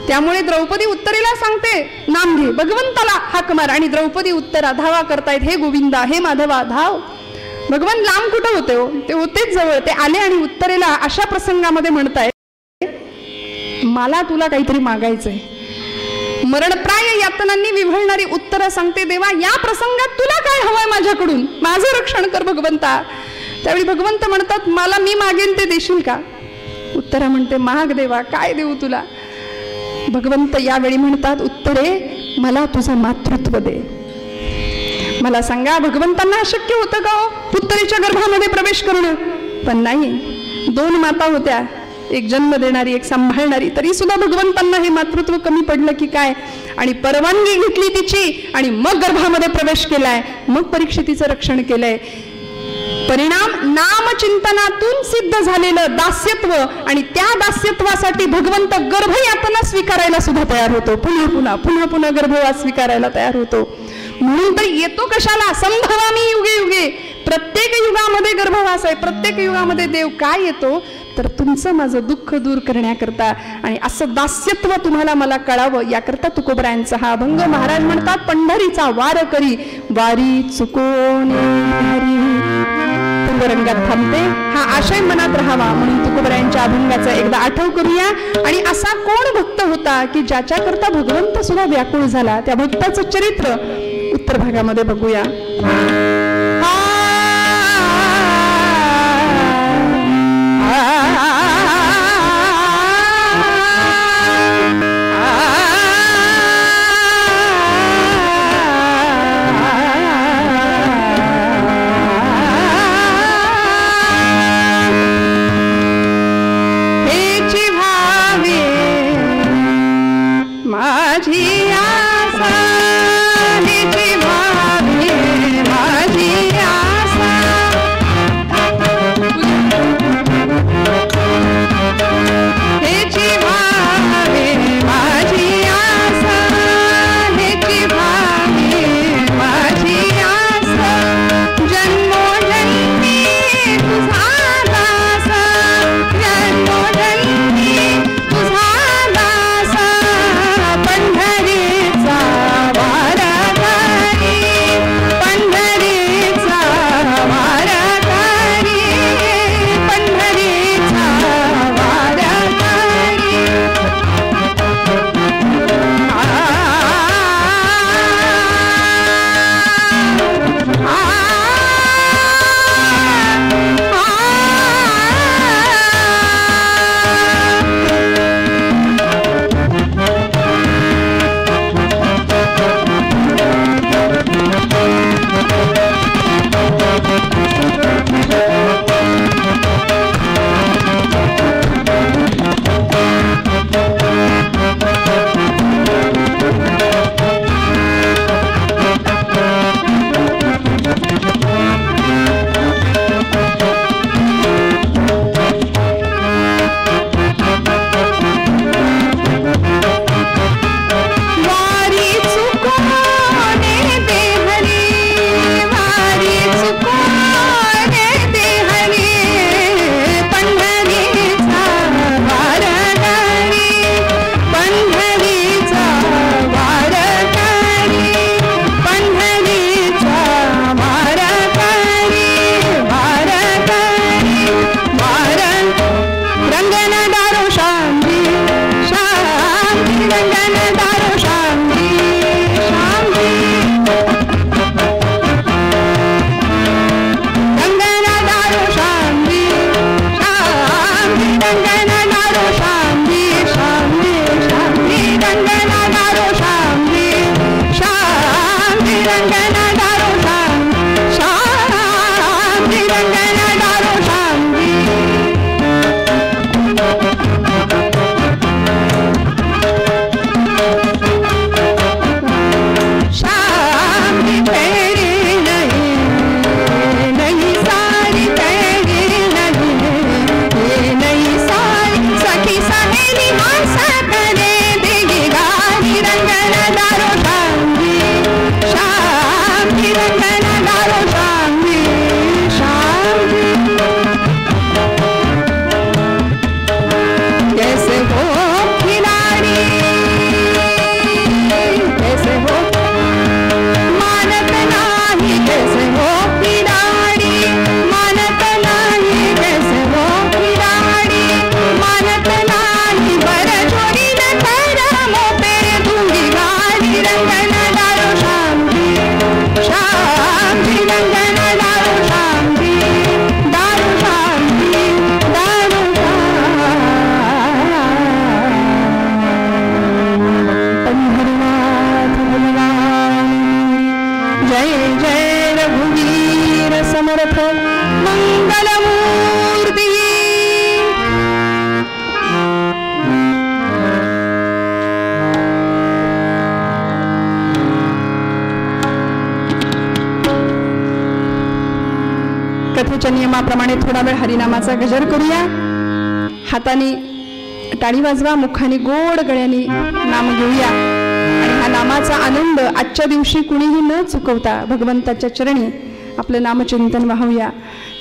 त्यामुळे द्रौपदी उत्तरेला सांगते नाम घे, भगवंताला हाक मार. आणि द्रौपदी उत्तरा धावा करतायत, हे गोविंदा, हे माधवा, धाव. भगवान लांब कुठं होते हो, ते होतेच जवळ. ते आले आणि उत्तरेला अशा प्रसंगामध्ये म्हणताय, मला तुला काहीतरी मागायचंय. मरणप्राय यातनांनी विव्हळणारी उत्तरा सांगते, देवा या प्रसंगात तुला काय हवंय माझ्याकडून, माझं रक्षण कर भगवंता. त्यावेळी भगवंत म्हणतात, मला मी मागेन ते देशील का. उत्तरा म्हणते, माग देवा, काय देऊ तुला. भगवंत यावेळी म्हणतात, उत्तरे मला तुझं मातृत्व दे. मला सांगा, भगवंतांना अशक्य होतं का हो उत्तरेच्या गर्भामध्ये प्रवेश करणं. पण नाही, 2 माता होत्या, एक जन्म देणारी, एक सांभाळणारी. तरी सुद्धा भगवंतांना हे मातृत्व कमी पडलं की काय. आणि परवानगी घेतली तिची आणि मग गर्भामध्ये प्रवेश केलाय, मग परीक्षितीचं रक्षण केलंय. परिणाम नामचिंतनातून सिद्ध झालेलं दास्यत्व. आणि त्या दास्यत्वासाठी भगवंत गर्भयातना स्वीकारायला सुद्धा तयार होतो. पुन्हा पुन्हा पुन्हा पुन्हा गर्भवास स्वीकारायला तयार होतो. म्हणून तर येतो कशाला, संभवामी युगे युगे. प्रत्येक युगामध्ये गर्भवास आहे, प्रत्येक युगामध्ये देव काय येतो तर तुमचं माझं दुःख दूर करण्याकरता. आणि असं दास्यत्व तुम्हाला मला कळावं याकरता तुकोबरायांचा हा अभंग. महाराज म्हणतात, पंढरीचा वार करी वारी चुकोने रंगात थांबते. हा आशय मनात राहावा म्हणून तुकोबरायांच्या अभंगाचा एकदा आठव करूया. आणि असा कोण भक्त होता की ज्याच्याकरता भगवंत सुद्धा व्याकुळ झाला, त्या भक्ताचं चरित्र उत्तर भागामध्ये बघूया. पंढरी मंगलमूर्ती. कथेच्या नियमाप्रमाणे थोडा वेळ हरिनामाचा गजर करूया. हाताने टाळी वाजवा, मुखाने गोड गळ्याने नाम घेऊया आणि हा नामाचा आनंद आजच्या दिवशी कुणीही न चुकवता भगवंताच्या चरणी आपलं नामचिंतन वाहूया.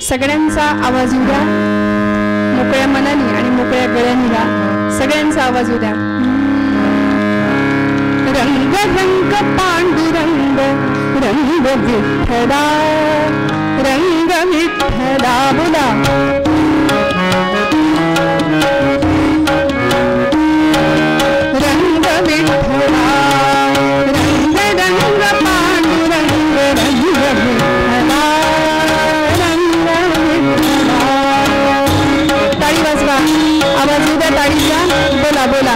सगळ्यांचा आवाज येऊ द्या, मोकळ्या मनाने आणि मोकळ्या गळ्याने द्या. सगळ्यांचा आवाज येऊ द्या. रंग रंग पांडुरंग रंग विठ्ठला, रंग विठ्ठला बोला. रंग विठ्ठला, रंग रंग पांडुरंग रंग विठ्ठला, रंग विठ्ठला. टाळी वाजवा, आवाज येऊ द्या टाळीचा. बोला बोला.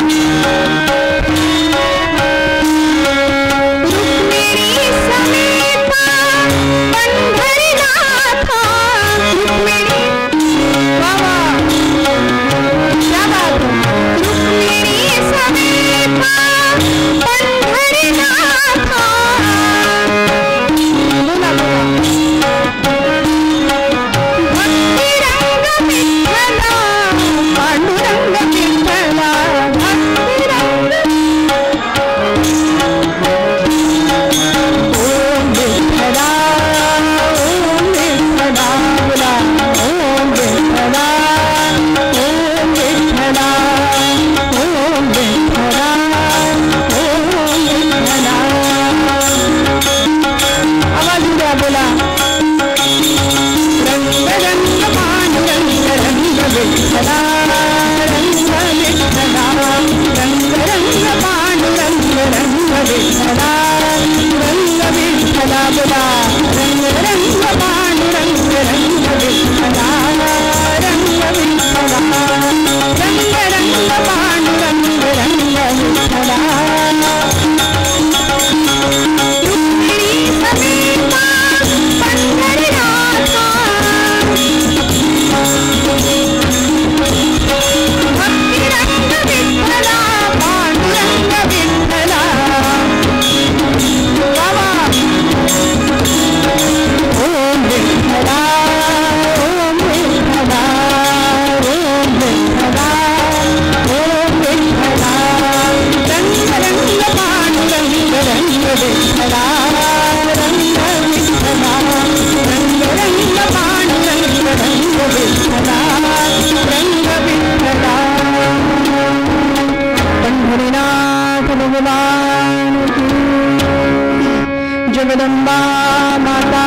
जगदंबा माता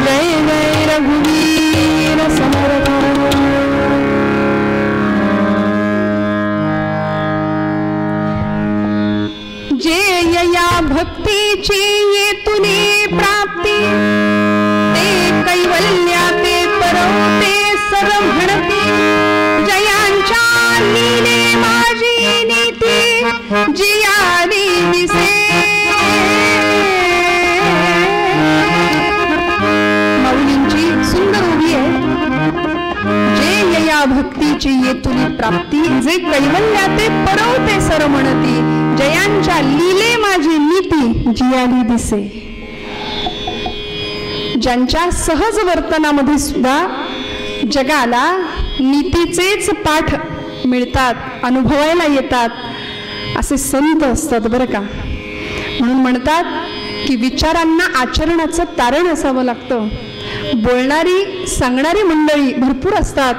जय जय रघुवीर समर्थ. जे या भक्तीची येतुनी प्राप्ती, ते कैवल्या ते परवते सर्व म्हणती. जयांच्या लीले माझी नीती, जियाली दिसे. माऊलींची सुंदर उभी आहे. जे या भक्तीची येतुनी प्राप्ती, जे कैवल्या ते परवते सर्व म्हणती. जयांच्या लीले माझी नीती, जियाली दिसे. ज्यांच्या सहज वर्तनामध्ये सुद्धा जगाला नीतीचेच पाठ मिळतात, अनुभवायला येतात, असे संत असतात बरं का. म्हणून म्हणतात की विचारांना आचरणाचं तारण असावं लागतं. बोलणारी सांगणारी मंडळी भरपूर असतात,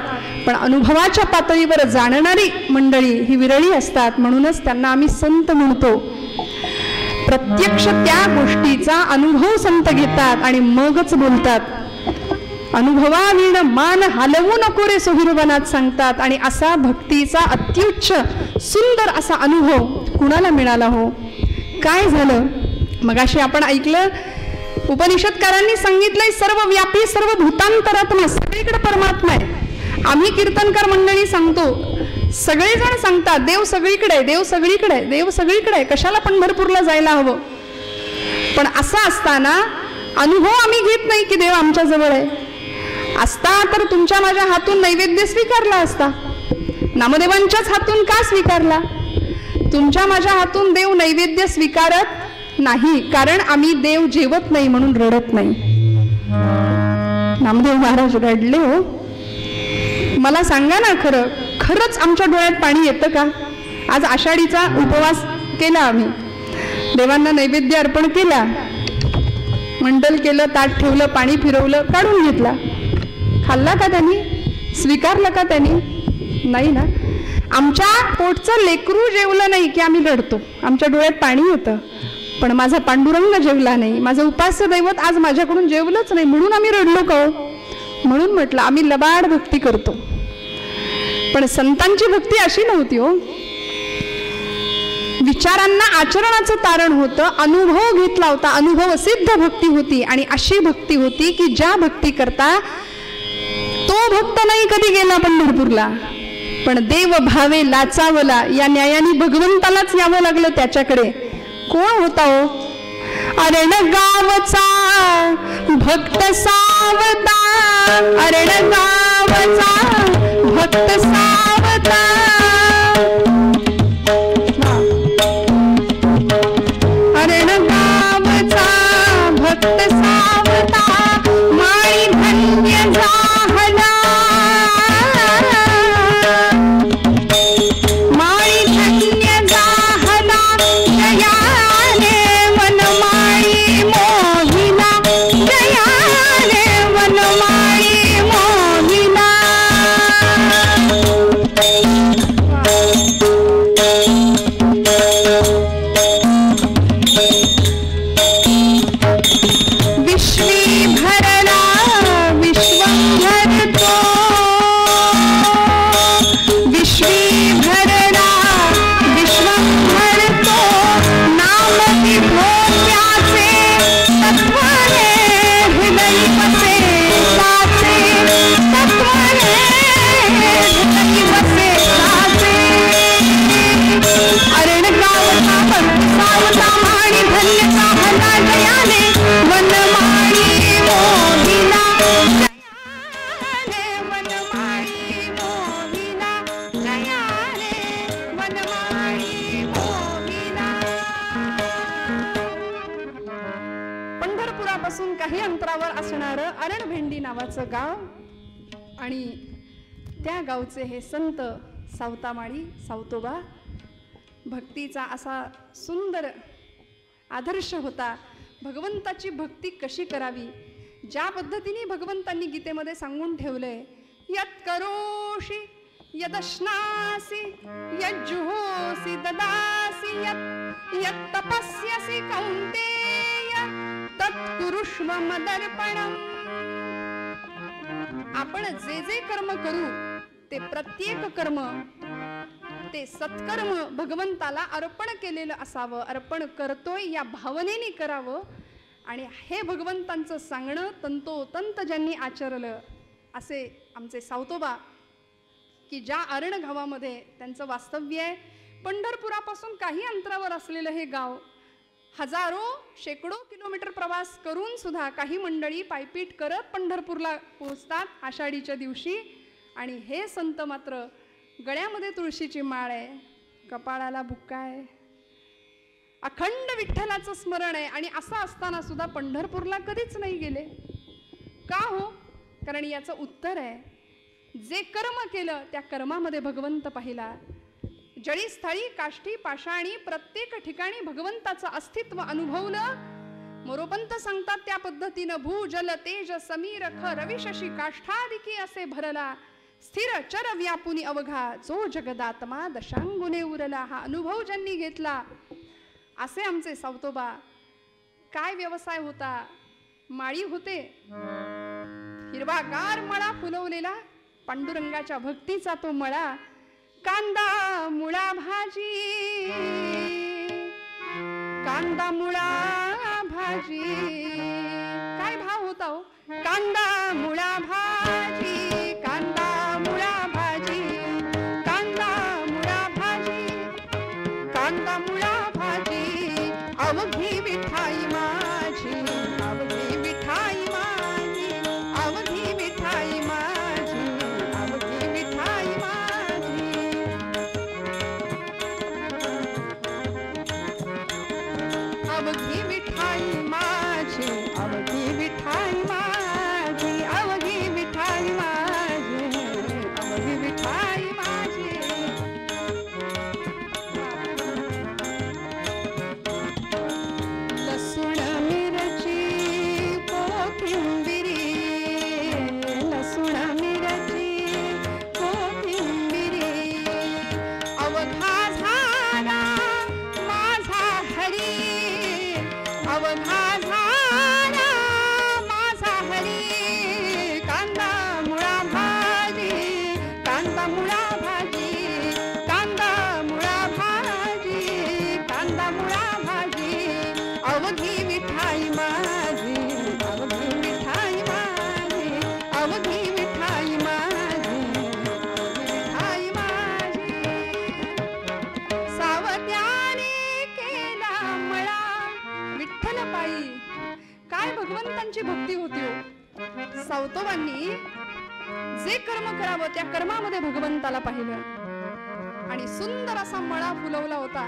पण अनुभवाच्या पातळीवर जाणणारी मंडळी ही विरळी असतात. म्हणूनच त्यांना आम्ही संत म्हणतो. प्रत्यक्ष त्या गोष्टीचा अनुभव संत घेतात आणि मगच बोलतात. अनुभवाविण मान हलवू नको रे सोहिरवनात सांगतात. आणि असा भक्तीचा अत्युच्च सुंदर असा अनुभव कुणाला मिळाला हो? काय झालं? मगाशी आपण ऐकलं, उपनिषदकारांनी सांगितलंय सर्व व्यापी सर्व भूतांतरात्मा, सगळीकडे परमात्मा आहे. आम्ही कीर्तनकार मंडळी सांगतो, सगळेजण सांगतात देव सगळीकडे, देव सगळीकडे, देव सगळीकडे, कशाला पंढरपूरला जायला हवं. पण असं असताना अनुभव आम्ही घेत नाही की देव आमच्या जवळ आहे. असता तर तुमच्या माझ्या हातून नैवेद्य स्वीकारला असता. नामदेवांच्याच हातून का स्वीकारला? तुमच्या माझ्या हातून देव नैवेद्य स्वीकारत नाही, कारण आम्ही देव जेवत नाही म्हणून रडत नाही. नामदेव महाराज रडले हो. मला सांगा ना, खरंच आमच्या डोळ्यात पाणी येतं का? आज आषाढीचा उपवास केला, आम्ही देवांना नैवेद्य अर्पण केला, मंडल केलं, ताट ठेवलं, पाणी फिरवलं, काढून घेतला. खाल्ला का त्यांनी? स्वीकारलं का त्यांनी? नाही ना. आमच्या पोटचं लेकरू जेवलं नाही की आम्ही रडतो, आमच्या डोळ्यात पाणी येतं. पण माझा पांडुरंग जेवला नाही, माझं उपास्य दैवत आज माझ्याकडून जेवलंच नाही म्हणून आम्ही रडलो का हो? म्हणून म्हटलं आम्ही लबाड भक्ती करतो. पण संतांची भक्ती अशी नव्हती हो. विचारांना आचरणाचं तारण होतं, अनुभव घेतला होता, अनुभव सिद्ध भक्ती होती. आणि अशी भक्ती होती की ज्या भक्ती करता तो भक्त नाही कधी गेला पंढरपूरला, पण देव भावे लाचावला या न्यायाने भगवंतालाच यावं लागलं त्याच्याकडे. कोण होता हो? अरण गावचा भक्त सावता, अरण गावचा भक्त सावता. अरण गावचा भक्त सावता, माळी धन्य झाला, माळी धन्य झाला, जयाने वनमाळी मोहिना, जयाने वनमाळी मोहिना. विश्वी भरला विश्वंभर तो, विश्वी भरला विश्वंभर तो, नाम विभो त्याचे, तत्वाने हृदय बसे साचे, तत्वाने हृदय बसे साचे. अरण गावचा भक्त सावता, माळी धन्य झाला, जयाने वनमाळी मोहिना, जयाने वनमाळी मोहिना, जयाने वनमाळी मोहिना. पंढरपुरापासून काही अंतरावर असणारं अरणभेंडी नावाचं गाव, आणि त्या गावचे हे संत सावतामाळी सावतोबा. भक्तीचा असा सुंदर आदर्श होता. भगवंताची भक्ती कशी करावी, ज्या पद्धतीने भगवंतांनी गीतेमध्ये सांगून ठेवलंय, यत् करोषि यदश्नासि यज्जुहोसि ददासि, यत् तपस्यसि कौन्तेय तत् कुरुष्व मदर्पणम्. आपण जे जे कर्म करू ते प्रत्येक कर्म, ते सत्कर्म भगवंताला अर्पण केलेलं असावं, अर्पण करतोय या भावनेने करावं. आणि हे भगवंतांचं सांगणं तंतोतंत ज्यांनी आचरलं असे आमचे सावतोबा, की ज्या अरण गावामध्ये त्यांचं वास्तव्य आहे. पंढरपुरापासून काही अंतरावर असलेलं हे गाव, हजारो शेकडो किलोमीटर प्रवास करून सुद्धा काही मंडळी पायपीट करत पंढरपूरला पोहोचतात आषाढीच्या दिवशी. आणि हे संत मात्र गळ्यामध्ये तुळशीची माळ आहे, कपाळाला बुक्का आहे, अखंड विठ्ठलाचं स्मरण आहे. आणि असं असताना सुद्धा पंढरपूरला कधीच नाही गेले. का हो? कारण याचं उत्तर आहे, जे कर्म केलं त्या कर्मामध्ये भगवंत पाहिला. जळी स्थळी काष्ठी पाषाणी प्रत्येक ठिकाणी भगवंताचं अस्तित्व अनुभवलं. मोरोपंत सांगतात त्या पद्धतीनं, भू जल तेज समीर ख रवी शशी काष्ठादिकी असे भरला, स्थिर चर व्यापुनी अवघा जो जगदात्मा दशांगुने उरला. हा अनुभव ज्यांनी घेतला असे आमचे सावतोबा. काय व्यवसाय होता? माळी होते, हिरवागार मळा फुलवलेला, पांडुरंगाच्या भक्तीचा तो मळा. कांदा मुळा भाजी, कांदा मुळा भाजी, काय भाव होता हो? कांदा मुळा भाजी, कांदा मुळा भाजी, कांदा मुळा भाजी, कांदा मुळा भाजी. अवघी विठाई माझी, अवघी विठाई माझी, अवघी विठाई अवघी विठाई माझी, अवघी विठाई माझी, अवघी विठाई माझी, अवघी विठाई माझी. लसूण मिरची कोथिंबिरी, लसूण मिरची कोथिंबिरी, अवघा झाला माझा हरी, अवघा झाला माझा हरी. कांदा मुळा भाजी, कांदा मुळा भाजी, कांदा मुळा भाजी, कांदा मुळा भाजी. अवघी मिठाई माझी, अवघी मिठाई माझी, अवघी मिठाई माझी, मिठाई माझी. सावत्याने केला मळा विठ्ठल पायी. काय भगवंतांची भक्ती होती हो. सावतोबांनी जे कर्म करावं त्या कर्मामध्ये भगवंताला पाहिलं आणि सुंदर असा मळा फुलवला होता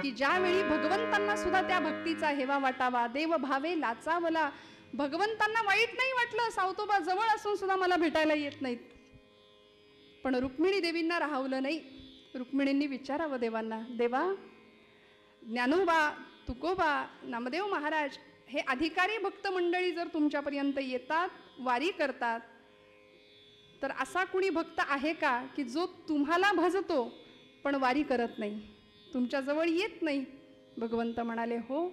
की ज्यावेळी भगवंतांना सुद्धा त्या भक्तीचा हेवा वाटावा, देव भावे लाचावला. भगवंतांना वाईट नाही वाटलं, सावतोबा जवळ असून सुद्धा मला भेटायला येत नाहीत. पण रुक्मिणी देवींना राहवलं नाही. रुक्मिणींनी विचारावं देवांना, देवा ज्ञानोबा, तुकोबा, नामदेव महाराज हे अधिकारी भक्त मंडळी जर तुमच्यापर्यंत येतात, वारी करतात, तर असा कुणी भक्त आहे का की जो तुम्हाला भजतो पण वारी करत नाही, तुमच्याजवळ येत नाही? भगवंत म्हणाले, हो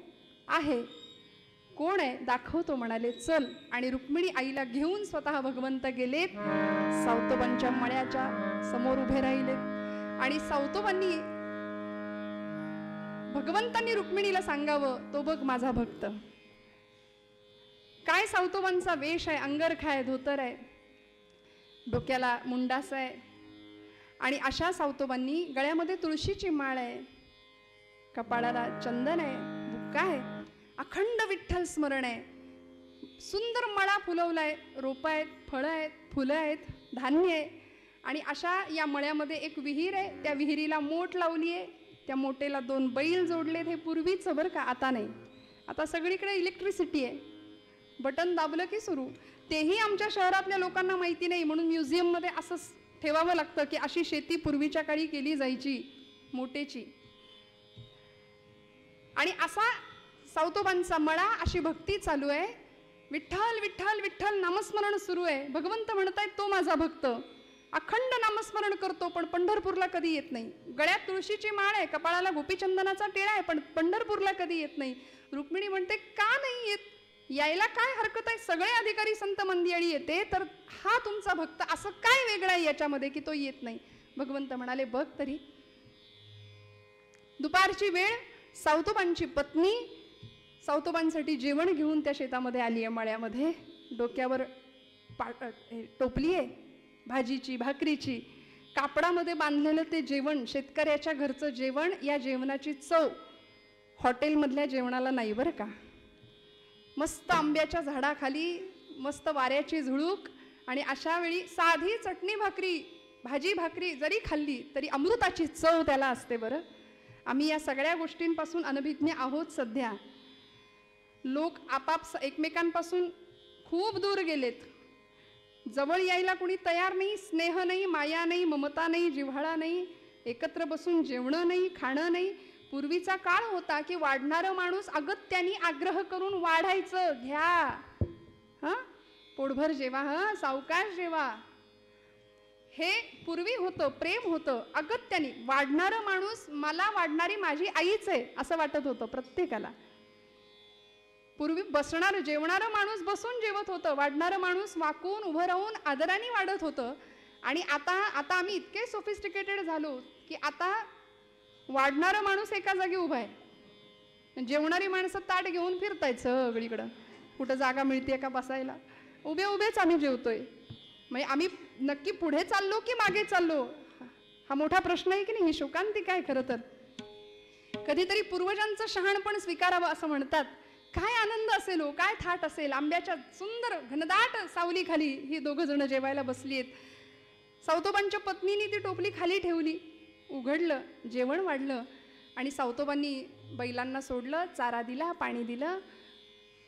आहे. कोण आहे दाखवतो म्हणाले, चल. आणि रुक्मिणी आईला घेऊन स्वतः भगवंत गेलेत, सावतोबांच्या मळ्याच्या समोर उभे राहिलेत. आणि सावतोबांनी भगवंतांनी रुक्मिणीला सांगावं, तो बघ माझा भक्त. काय सावतोबांचा वेश आहे, अंगरखा आहे, धोतर आहे, डोक्याला मुंडास आहे. आणि अशा सावतोबांनी गळ्यामध्ये तुळशीची माळ आहे, कपाळाला चंदन आहे, बुक्का आहे, अखंड विठ्ठल स्मरण आहे. सुंदर मळा फुलवलाय, रोप आहेत, फळं आहेत, फुलं आहेत, धान्य आहे. आणि अशा या मळ्यामध्ये एक विहीर आहे, त्या विहिरीला मोठ लावली आहे, त्या मोठेला 2 बैल जोडलेत. हे पूर्वीचं बरं का, आता नाही. आता सगळीकडे इलेक्ट्रिसिटी आहे, बटन दाबलं की सुरू. तेही आमच्या शहरातल्या लोकांना माहिती नाही, म्हणून म्युझियममध्ये असं ठेवावं लागतं की अशी शेती पूर्वीच्या काळी केली जायची, मोटेची. आणि असा सावतोबांचा मळा, अशी भक्ती चालू आहे. विठ्ठल विठ्ठल विठ्ठल नामस्मरण सुरू आहे. भगवंत म्हणतायत, तो माझा भक्त अखंड नामस्मरण करतो, पण पंढरपूरला कधी येत नाही. गळ्यात तुळशीची माळ आहे, कपाळाला गोपीचंदनाचा टिळा आहे, पण पंढरपूरला कधी येत नाही. रुक्मिणी म्हणते, का नाही येत? यायला काय हरकत आहे? सगळे अधिकारी संत मंदिरी येते, तर हा तुमचा भक्त असं काय वेगळं आहे याच्यामध्ये की तो येत नाही? भगवंत म्हणाले, बघ तरी. दुपारची वेळ, सावतोबांची पत्नी सावतोबांसाठी जेवण घेऊन त्या शेतामध्ये आली आहे, मळ्यामध्ये. डोक्यावर टोपली आहे भाजीची, भाकरीची. कापडामध्ये बांधलेलं ते जेवण, शेतकऱ्याच्या घरचं जेवण. या जेवणाची चव हॉटेलमधल्या जेवणाला नाही बरं का. मस्त आंब्याच्या झाडाखाली, मस्त वाऱ्याची झुळूक. आणि अशा वेळी साधी चटणी भाकरी, भाजी भाकरी जरी खाल्ली तरी अमृताची चव त्याला असते बरं. आम्ही या सगळ्या गोष्टींपासून अनभिज्ञ आहोत सध्या. लोक आपाप एकमेकांपासून खूप दूर गेलेत. जवळ यायला कोणी तयार नाही. स्नेह नाही, माया नाही, ममता नाही, जिव्हाळा नाही, एकत्र बसून जेवणं नाही, खाणं नाही. पूर्वीचा काळ होता की वाढणारं माणूस अगत्याने आग्रह करून वाढायचं, घ्या हां, पोटभर जेवा, हां, सावकाश जेवा. हे पूर्वी होतं, प्रेम होतं. अगत्याने वाढणारं माणूस, मला वाढणारी माझी आईच आहे असं वाटत होतं प्रत्येकाला. पूर्वी बसणार जेवणारं माणूस बसून जेवत होतं, वाढणारं माणूस वाकून उभं राहून आदराने वाढत होतं. आणि आता आम्ही इतके सोफिस्टिकेटेड झालो की आता वाढणारा माणूस एका जागी उभा आहे, जेवणारी माणसं ताट घेऊन फिरतायत सगळीकडं, कुठं जागा मिळते का बसायला. उभे उभेच आम्ही जेवतोय. म्हणजे आम्ही नक्की पुढे चाललो की मागे चाललो, हा मोठा प्रश्न आहे की नाही. ही शोकांतिका आहे खरं तर. कधीतरी पूर्वजांचं शहाणपण स्वीकारावं असं म्हणतात. काय आनंद असेल हो, काय थाट असेल. आंब्याच्या सुंदर घनदाट सावलीखाली ही दोघं जण जेवायला बसली आहेत. सावतोबांच्या पत्नीने ती टोपली खाली ठेवली, उघडलं, जेवण वाढलं आणि सावतोबांनी बैलांना सोडलं, चारा दिला, पाणी दिलं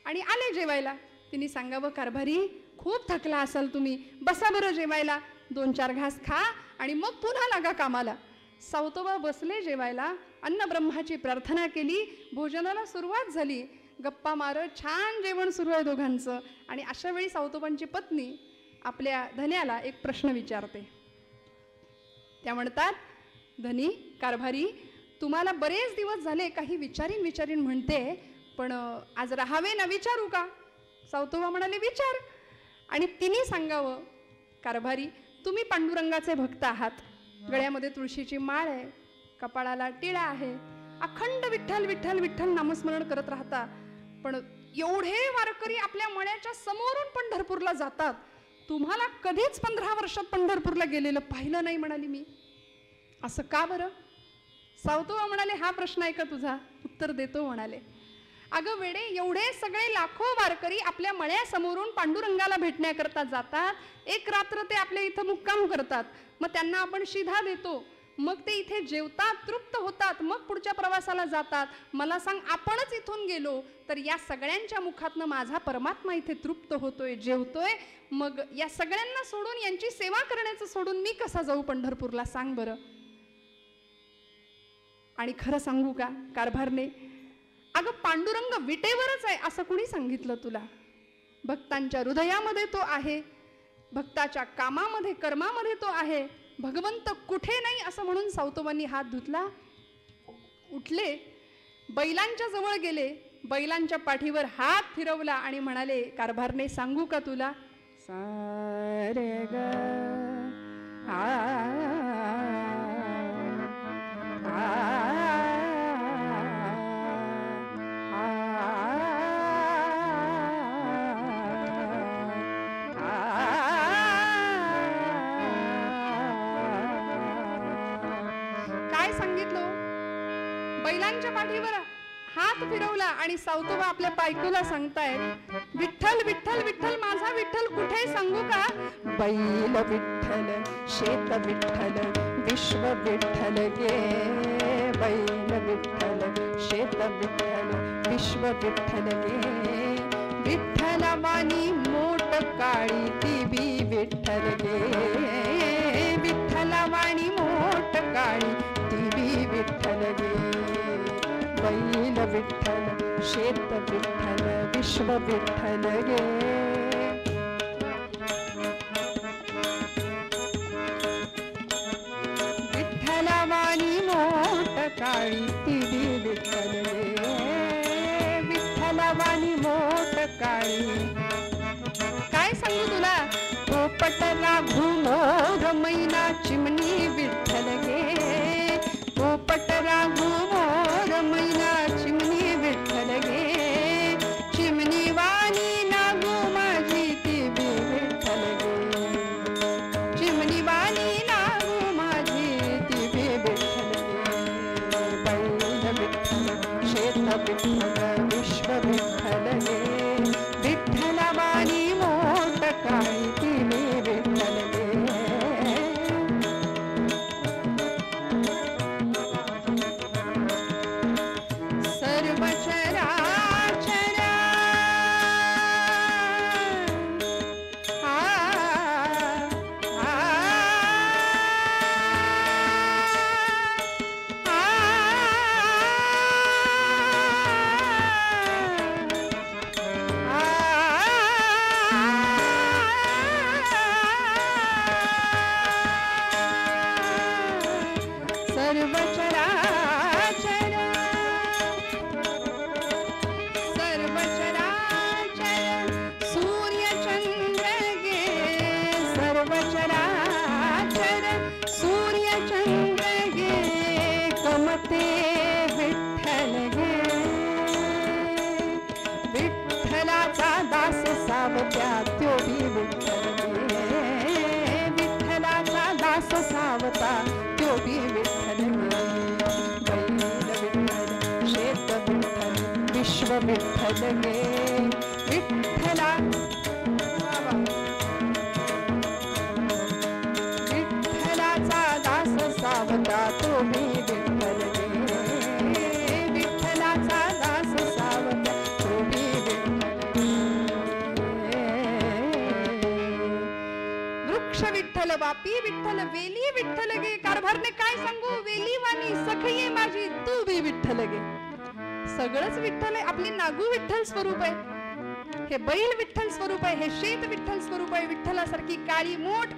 आणि आले जेवायला. तिने सांगावं, कारभारी खूप थकला असाल तुम्ही, बसा बरं जेवायला, 2-4 घास खा आणि मग पुन्हा लागा कामाला. सावतोबा बसले जेवायला, अन्नब्रह्माची प्रार्थना केली, भोजनाला सुरुवात झाली. गप्पा मारत छान जेवण सुरू आहे दोघांचं. आणि अशा वेळी सावतोबांची पत्नी आपल्या धन्याला एक प्रश्न विचारते. त्या म्हणतात, धनी, कारभारी, तुम्हाला बरेच दिवस झाले काही विचारीन म्हणते, पण आज राहावे ना, विचारू का? सावतोबा म्हणाले, विचार. आणि तिने सांगावं, कारभारी, तुम्ही पांडुरंगाचे भक्त आहात, गळ्यामध्ये तुळशीची माळ आहे, कपाळाला टिळा आहे, अखंड विठ्ठल विठ्ठल विठ्ठल नामस्मरण करत राहता, पण एवढे वारकरी आपल्या मळ्याच्या समोरून पंढरपूरला जातात, तुम्हाला कधीच 15 वर्षात पंढरपूरला गेलेलं पाहिलं नाही म्हणाली मी. असं का बरं? सावतोबा म्हणाले, हा प्रश्न आहे का तुझा? उत्तर देतो म्हणाले. अगं वेडे, एवढे सगळे लाखो वारकरी आपल्या मळ्यासमोरून पांडुरंगाला भेटण्याकरता जातात, एक रात्र ते आपल्या इथं मुक्काम करतात, मग त्यांना आपण शिधा देतो, मग ते इथे जेवतात, तृप्त होतात, मग पुढच्या प्रवासाला जातात. मला सांग, आपणच इथून गेलो तर या सगळ्यांच्या मुखातनं माझा परमात्मा इथे तृप्त होतोय, जेवतोय, मग या सगळ्यांना सोडून, यांची सेवा करण्याचं सोडून मी कसा जाऊ पंढरपूरला, सांग बरं. आणि खरं सांगू का कारभारने, अगं पांडुरंग विटेवरच आहे असं कुणी सांगितलं तुला? भक्तांच्या हृदयामध्ये तो आहे, भक्ताच्या कामामध्ये कर्मामध्ये तो आहे, भगवंत कुठे नाही असं म्हणून सावतोबांनी हात धुतला, उठले, बैलांच्या जवळ गेले, बैलांच्या पाठीवर हात फिरवला आणि म्हणाले, कारभारने सांगू का तुला? सारे ग बैलांच्या पाठीवर हात फिरवला आणि सावतोबा आपल्या बायकोला सांगतायत, विठ्ठल विठ्ठल विठ्ठल, माझा विठ्ठल कुठे सांगू का? बैल विठ्ठल, शेत विठ्ठल, विश्व विठ्ठल गे. बैल विठ्ठल, शेत विठ्ठल, विश्व विठ्ठल गे. विठ्ठला वाणी मोठ काळी ती बी विठ्ठल गे. विठ्ठला वाणी मोठ काळी ती बी विठ्ठल गे. बैल विठ्ठल, शेत विठ्ठल, विश्व विठ्ठल गे. विठ्ठला वाणी मोठ काळी ती बी विठ्ठल गे. विठ्ठला वाणी मोठ काळी. काय सांगू तुला? पोपट राघू मोर मैना चिमणी विठ्ठल गे. पोपट राघू मोर मैना चिमणी विठ्ठल गे. चिमणी वाणी नागू माझी ती बी विठ्ठल गे. चिमणी वाणी नागू माझी ती बी विठ्ठल गे. बैल विठ्ठल, शेत विठ्ठल, विश्व विठ्ठल गे. विठ्ठला वाणी मोठ काळी ती बी विठ्ठल गे. त्यो बी विठ्ठल गे. विठ्ठलाचा दास सावता त्यो बी विठ्ठल गे. बैल विठ्ठल, शेत विठ्ठल, विश्व विठ्ठल गे. विठ्ठला विठ्ठलाचा दास सावता तो बी विठ्ठल गे. विठ्ठल विठ्ठल बापी विठ्ठल वेली विठ्ठल गे, कारभारने काय सांगू वेली वाणी सखये माझी तू बी विठ्ठल गे. सगळंच विठ्ठल आहे. आपली नागू विठ्ठल स्वरूप आहे, हे बैल विठ्ठल स्वरूप आहे, हे शेत विठ्ठल स्वरूप आहे, विठ्ठलासारखी काळी मोठ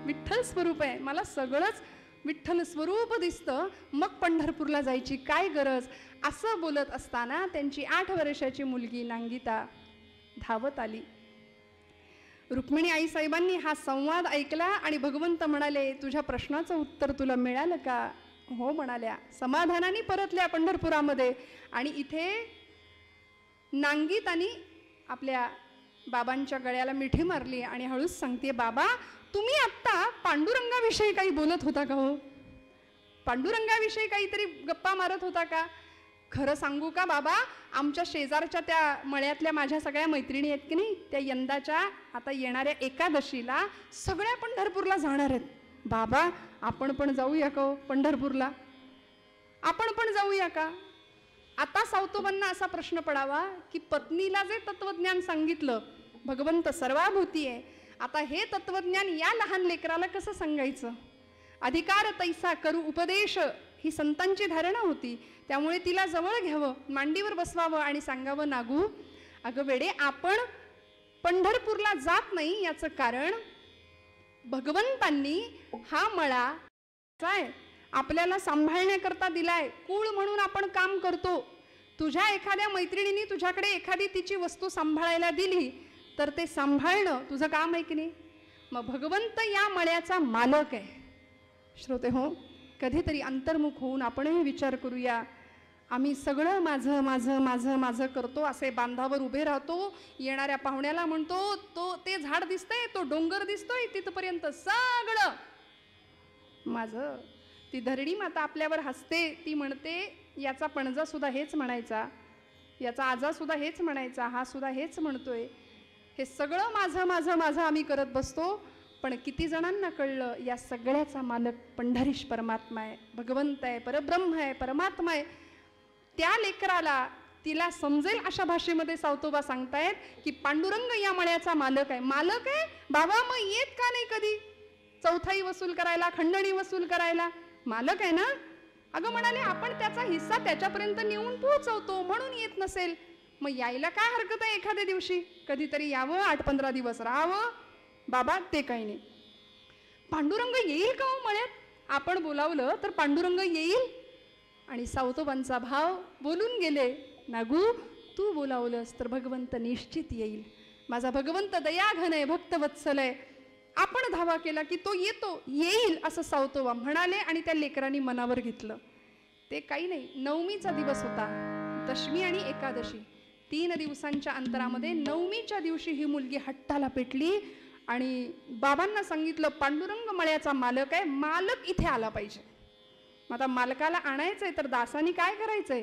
विठ्ठल स्वरूप आहे. मला सगळंच विठ्ठल स्वरूप दिसतं, मग पंढरपूरला जायची काय गरज. असं बोलत असताना त्यांची 8 वर्षाची मुलगी नांगिता धावत आली. रुक्मिणी आईसाहेबांनी हा संवाद ऐकला आणि भगवंत म्हणाले, तुझ्या प्रश्नाचं उत्तर तुला मिळालं का. हो म्हणाल्या. समाधानाने परतल्या पंढरपुरामध्ये. आणि इथे नांगितानी आपल्या बाबांच्या गळ्याला मिठी मारली आणि हळूच सांगते, बाबा तुम्ही आत्ता पांडुरंगाविषयी काही बोलत होता का हो. पांडुरंगाविषयी काहीतरी गप्पा मारत होता का. खरं सांगू का बाबा, आमच्या शेजारच्या त्या मळ्यातल्या माझ्या सगळ्या मैत्रिणी आहेत की नाही, त्या यंदाच्या आता येणाऱ्या एकादशीला सगळ्या पंढरपूरला जाणार आहेत. बाबा आपण पण जाऊया का हो पंढरपूरला, आपण पण जाऊया का. आता सावतोबांना असा प्रश्न पडावा की पत्नीला जे तत्वज्ञान सांगितलं, भगवंत सर्वाभूती आहे, आता हे तत्वज्ञान या लहान लेकराला कसं सांगायचं. अधिकार तैसा करू उपदेश ही संतांची धारणा होती. त्यामुळे तिला जवळ घ्यावं, मांडीवर बसवावं आणि सांगावं, नागू अगं वेडे आपण पंढरपूरला जात नाही याचं कारण भगवंतांनी हा मळा काय आपल्याला सांभाळण्याकरता दिलाय. कूळ म्हणून आपण काम करतो. तुझ्या एखाद्या मैत्रिणीने तुझ्याकडे एखादी तिची वस्तू सांभाळायला दिली तर ते सांभाळणं तुझं काम आहे की नाही. मग भगवंत या मळ्याचा मालक आहे. श्रोते हो, कधीतरी अंतर्मुख होऊन आपणही विचार करूया. आम्ही सगळं माझं माझं माझं माझं करतो, असे बांधावर उभे राहतो, येणाऱ्या पाहुण्याला म्हणतो तो ते झाड दिसतंय, तो डोंगर दिसतोय, तिथपर्यंत सगळं माझं. ती धरणी माता आपल्यावर हसते, ती म्हणते याचा पणजा सुद्धा हेच म्हणायचा, याचा आजा सुद्धा हेच म्हणायचा, हा सुद्धा हेच म्हणतोय, हे सगळं माझं माझं माझं आम्ही करत बसतो. पण किती जणांना कळलं या सगळ्याचा मालक पंढरीश परमात्मा आहे, भगवंत आहे, परब्रह्म आहे, परमात्मा आहे. त्या लेकराला तिला समजेल अशा भाषेमध्ये सावतोबा सांगतायत की पांडुरंग या मळ्याचा मालक आहे. मालक आहे बाबा, मग येत का नाही कधी चौथाई वसूल करायला, खंडणी वसूल करायला. मालक आहे ना. अगं म्हणाले आपण त्याचा हिस्सा त्याच्यापर्यंत नेऊन पोहोचवतो, म्हणून येत नसेल. मग यायला काय हरकत आहे, एखाद्या दिवशी कधीतरी यावं, 8-15 दिवस राहावं. बाबा ते काही नाही. पांडुरंग येईल का हो मळ्यात. आपण बोलावलं तर पांडुरंग येईल. आणि सावतोबांचा भाव बोलून गेले, नागू तू बोलावलंस तर भगवंत निश्चित येईल. माझा भगवंत दयाघन आहे, भक्तवत्सल आहे. आपण धावा केला की तो येतो, येईल असं सावतोबा म्हणाले आणि त्या लेकरांनी मनावर घेतलं. ते काही नाही, नवमीचा दिवस होता, दशमी आणि एकादशी 3 दिवसांच्या अंतरामध्ये नवमीच्या दिवशी ही मुलगी हट्टाला पेटली आणि बाबांना सांगितलं पांडुरंग मळ्याचा मालक आहे, मालक इथे आला पाहिजे. मग आता मालकाला आणायचंय तर दासानी काय करायचंय.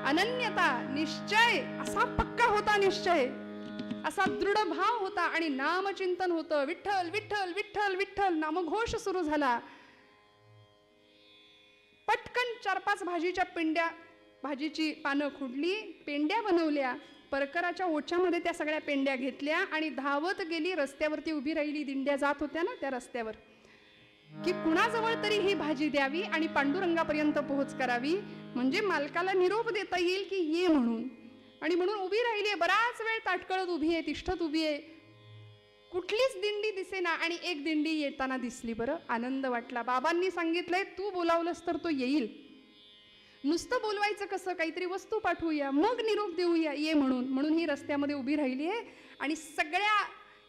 अनन्यता, निश्चय असा पक्का होता, निश्चय असा दृढ भाव होता आणि नामचिंतन होतं. विठ्ठल विठ्ठल विठ्ठल विठ्ठल नामघोष सुरू झाला. पटकन 4-5 भाजीची पानं खुडली, पेंड्या बनवल्या, परकराच्या ओच्यामध्ये त्या सगळ्या पेंड्या घेतल्या आणि धावत गेली. रस्त्यावरती उभी राहिली, दिंड्या जात होत्या ना त्या रस्त्यावर, की कुणाजवळ तरी ही भाजी द्यावी आणि पांडुरंगापर्यंत पोहोच करावी, म्हणजे मालकाला निरोप देता येईल की ये म्हणून. आणि म्हणून उभी राहिली. बराच वेळ ताटकळत उभी आहे, तिष्ठत उभी आहे. कुठलीच दिंडी दिसेना आणि एक दिंडी येताना दिसली. बरं आनंद वाटला. बाबांनी सांगितलंय तू बोलावलंस तर तो येईल. नुसतं बोलवायचं कसं, काहीतरी वस्तू पाठवूया, मग निरोप देऊया, ये म्हणून. म्हणून ही रस्त्यामध्ये उभी राहिली आहे आणि सगळ्या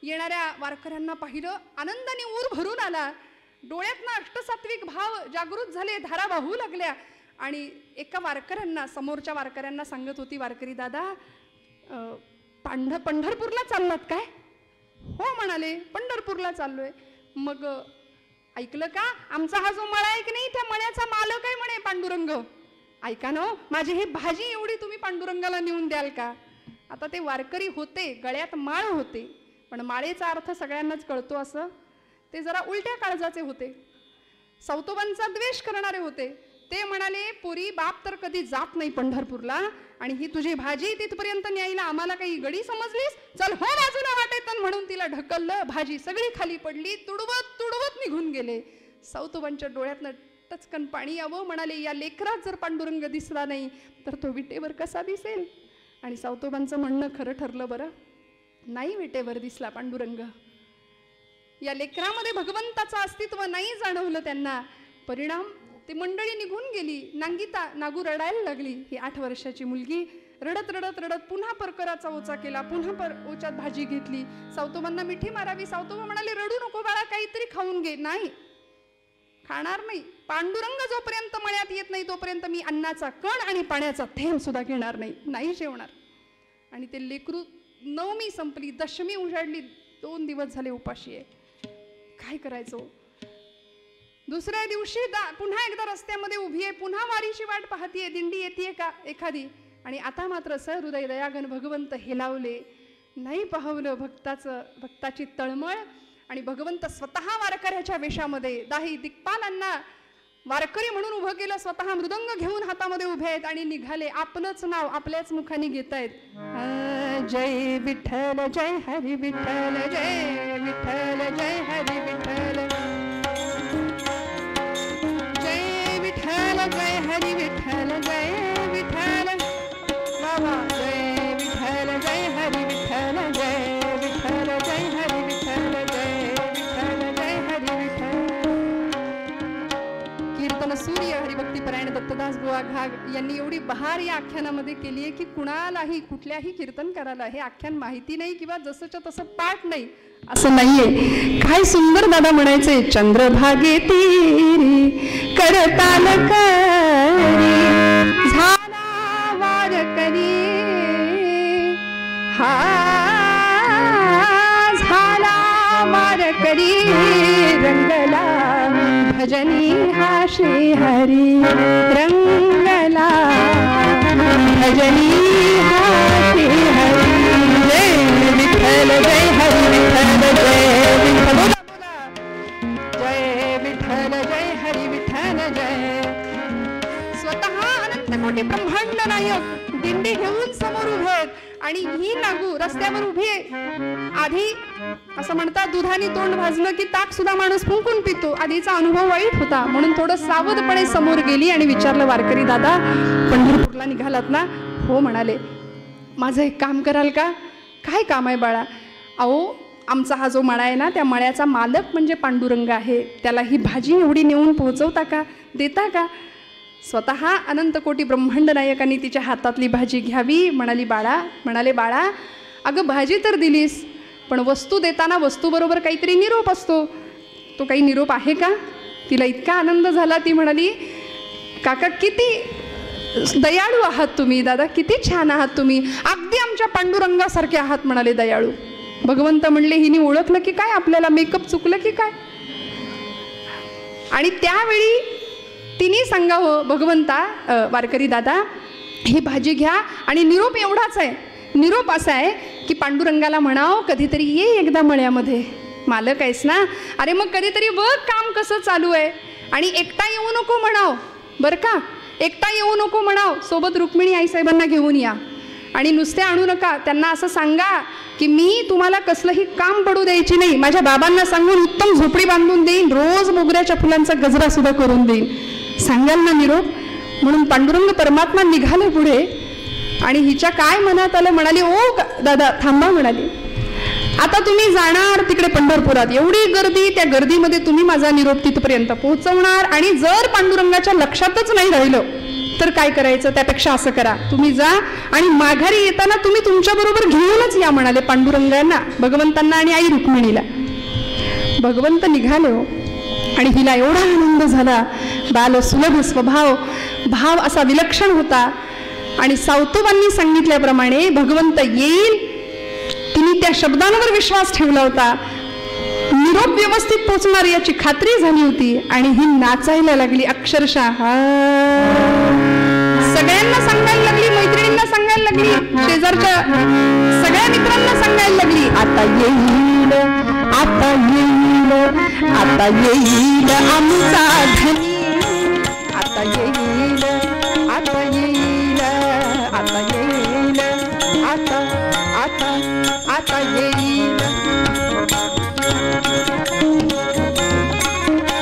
येणाऱ्या वारकऱ्यांना पाहिलं, आनंदाने ऊर भरून आला. डोळ्यातनं अष्टसात्विक भाव जागृत झाले, धारा वाहू लागल्या. आणि एका वारकऱ्यांना, समोरच्या वारकऱ्यांना सांगत होती, वारकरी दादा पंढरपूरला चाललात काय. हो म्हणाले, पंढरपूरला चाललोय. मग ऐकलं का, आमचा हा जो मळा आहे की नाही, त्या मळ्याचा मालक आहे म्हणे पांडुरंग. ऐका ना, माझी ही भाजी एवढी तुम्ही पांडुरंगाला नेऊन द्याल का. आता ते वारकरी होते, गळ्यात माळ होते, पण माळेचा अर्थ सगळ्यांनाच कळतो असं. ते जरा उलट्या काळजाचे होते, सावतोबांचा द्वेष करणारे होते. ते म्हणाले, पुरी बाप तर कधी जात नाही पंढरपूरला, आणि ही तुझी भाजी तिथपर्यंत न्यायला आम्हाला काही गडी समजलीस? चल हो बाजूला वाटेतन म्हणून तिला ढकललं. भाजी सगळी खाली पडली. तुडवत तुडवत निघून गेले. सावतोबांच्या डोळ्यातनं टचकन पाणी यावं. म्हणाले, या लेकरात जर पांडुरंग दिसला नाही तर तो विटेवर कसा दिसेल? आणि सावतोबांचं म्हणणं खरं ठरलं बरं. नाही विटेवर दिसला पांडुरंग. या लेकरामध्ये भगवंताचं अस्तित्व नाही जाणवलं त्यांना. परिणाम, ती मंडळी निघून गेली. नागू रडायला लागली. ही 8 वर्षाची मुलगी रडत रडत रडत पुन्हा परकराचा ओचा केला. पुन्हा ओच्यात भाजी घेतली. सावतोबांना मिठी मारावी. सावतोबा म्हणाले, रडू नको बाळा, काहीतरी खाऊन घे. नाही, खाणार नाही. पांडुरंग जोपर्यंत मळ्यात येत नाही तोपर्यंत मी अन्नाचा कण आणि पाण्याचा थेंब सुद्धा घेणार नाही. नाही जेवणार. आणि ते लेकरू, नवमी संपली, दशमी उजाडली, 2 दिवस झाले उपाशी आहे. काय करायचो? दुसऱ्या दिवशी पुन्हा एकदा रस्त्यामध्ये उभी आहे. पुन्हा वारीची वाट पाहतीये, दिंडी येते का एखादी. आणि आता मात्र सहृदय दयाघन भगवंत हेलावले. नाही पाहवलं भक्ताची तळमळ. आणि भगवंत स्वतः वारकऱ्याच्या वेशामध्ये दाही दिक्पालांना वारकरी म्हणून उभं केलं. स्वतः मृदंग घेऊन हातामध्ये उभे आहेत आणि निघाले. आपलंच नाव आपल्याच मुखाने घेतायत. जय विठ्ठल जय हरी विठ्ठल, जय विठ्ठल जय हरी विठ्ठल, जय विठ्ठल जय हरी विठ्ठल, जय विठ्ठल बाबा, जय विठ्ठल जय हरी विठ्ठल, जय विठ्ठल जय हरी विठ्ठल, जय विठ्ठल जय हरी विठ्ठल. कीर्तन सूर्य हरिभक्तीपरायण दत्तदास बुवा घाग यांनी एवढी बहार या आख्यानामध्ये केली आहे की कुणालाही कुठल्याही कीर्तनकाराला हे आख्यान माहिती नाही किंवा जसंच्या तसं पाठ नाही असं नाहीये. काय सुंदर दादा म्हणायचे, चंद्रभागे तीरी करताल करी झाला वारकरी, हा झाला वारकरी रंगला भजनी हा श्री हरी, रंगला भजनी हा श्री हरी. जय विठ्ठल जय हरी विठ्ठल, जय विठ्ठल जय विठ्ठल जय हरी विठ्ठल, जय. स्वतः अनंतकोटी ब्रह्मांड नायक दिंडी घेऊन समोर उभे आहेत. आणि ही नागू रस्त्यावर उभी आहे. आधी असं म्हणतात, दुधाने तोंड भाजलं की ताक सुद्धा माणूस फुंकून पितो. आधीचा अनुभव वाईट होता म्हणून थोडं सावधपणे समोर गेली आणि विचारलं, वारकरी दादा पंढरपूरला निघालात ना? हो म्हणाले. माझं एक काम कराल का? काय काम आहे बाळा? अहो, आमचा हा जो मळा आहे ना, त्या मळ्याचा मालक म्हणजे पांडुरंग आहे. त्याला ही भाजी एवढी नेऊन पोहोचवता का? देता का? स्वतः अनंतकोटी ब्रह्मांड नायकांनी तिच्या हातातली भाजी घ्यावी. म्हणाले बाळा, अगं भाजी तर दिलीस, पण वस्तू देताना वस्तूबरोबर काहीतरी निरोप असतो. तो काही निरोप आहे का? तिला इतका आनंद झाला. ती म्हणाली, काका किती दयाळू आहात तुम्ही, दादा किती छान आहात तुम्ही, अगदी आमच्या पांडुरंगासारखे आहात म्हणाले दयाळू. भगवंत म्हणले, हिने ओळखलं की काय आपल्याला? मेकअप चुकलं की काय? आणि त्यावेळी तिने सांगावं, भगवंता वारकरी दादा ही भाजी घ्या. आणि निरोप एवढाच आहे. निरोप असा आहे की पांडुरंगाला म्हणाव, कधीतरी ये एकदा मळ्यामध्ये, मालक आहेस ना, अरे मग कधीतरी बघ काम कसं चालू आहे. आणि एकटा येऊ नको म्हणाव बरं का, एकटा येऊ नको म्हणाव, सोबत रुक्मिणी आईसाहेबांना घेऊन या. आणि नुसते आणू नका, त्यांना असं सांगा की मी तुम्हाला कसलंही काम पडू द्यायची नाही. माझ्या बाबांना सांगून उत्तम झोपडी बांधून देईन, रोज मोगऱ्याच्या फुलांचा गजरा सुद्धा करून देईन. सांगाल ना निरोप? म्हणून पांडुरंग परमात्मा निघाले पुढे. आणि हिच्या काय मनात आलं, म्हणाली, ओ दादा थांबा म्हणाली, आता तुम्ही जाणार तिकडे पंढरपुरात, एवढी गर्दी, त्या गर्दीमध्ये तुम्ही माझा निरोप तिथपर्यंत पोहोचवणार. आणि जर पांडुरंगाच्या लक्षातच नाही राहिलं तर काय करायचं? त्यापेक्षा असं करा, तुम्ही जा आणि माघारी येताना तुम्ही तुमच्या बरोबर घेऊनच या म्हणाले पांडुरंगांना, भगवंतांना आणि आई रुक्मिणीला. भगवंत निघाले हो. आणि हिला एवढा आनंद झाला. बाल सुलभ स्वभाव, भाव असा विलक्षण होता. आणि सावतोबांनी सांगितल्याप्रमाणे भगवंत येईल, तिने त्या शब्दांवर विश्वास ठेवला होता. निरोप व्यवस्थित पोचणार याची खात्री झाली होती. आणि ही नाचायला लागली अक्षरशः. सगळ्यांना सांगायला लागली, मैत्रिणींना सांगायला लागली, शेजारच्या सगळ्या मित्रांना सांगायला लागली, आता येईल, आता येईल, आता येईल आमचा धनी, आता आता येईल, आता येईल, आता येईल, आता आता आता येईल,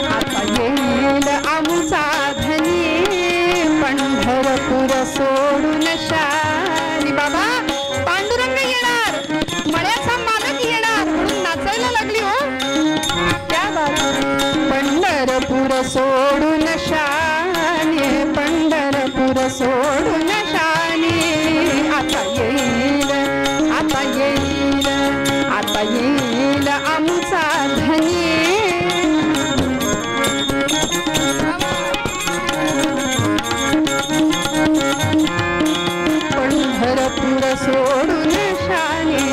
आता येईल आमचा धनी पंढरपूर सोडून शानी. बाबा पांडुरंग येणार, मळ्याचा मालक येणार म्हणून नाचायला लागली हो. क्या बात. पंढरपूर सोडून शानी, पंढरपूर सोडून शानी. आता येईल, आता येईल, आता येईल आमचा धनी. पंढरपूर सोडून शानी.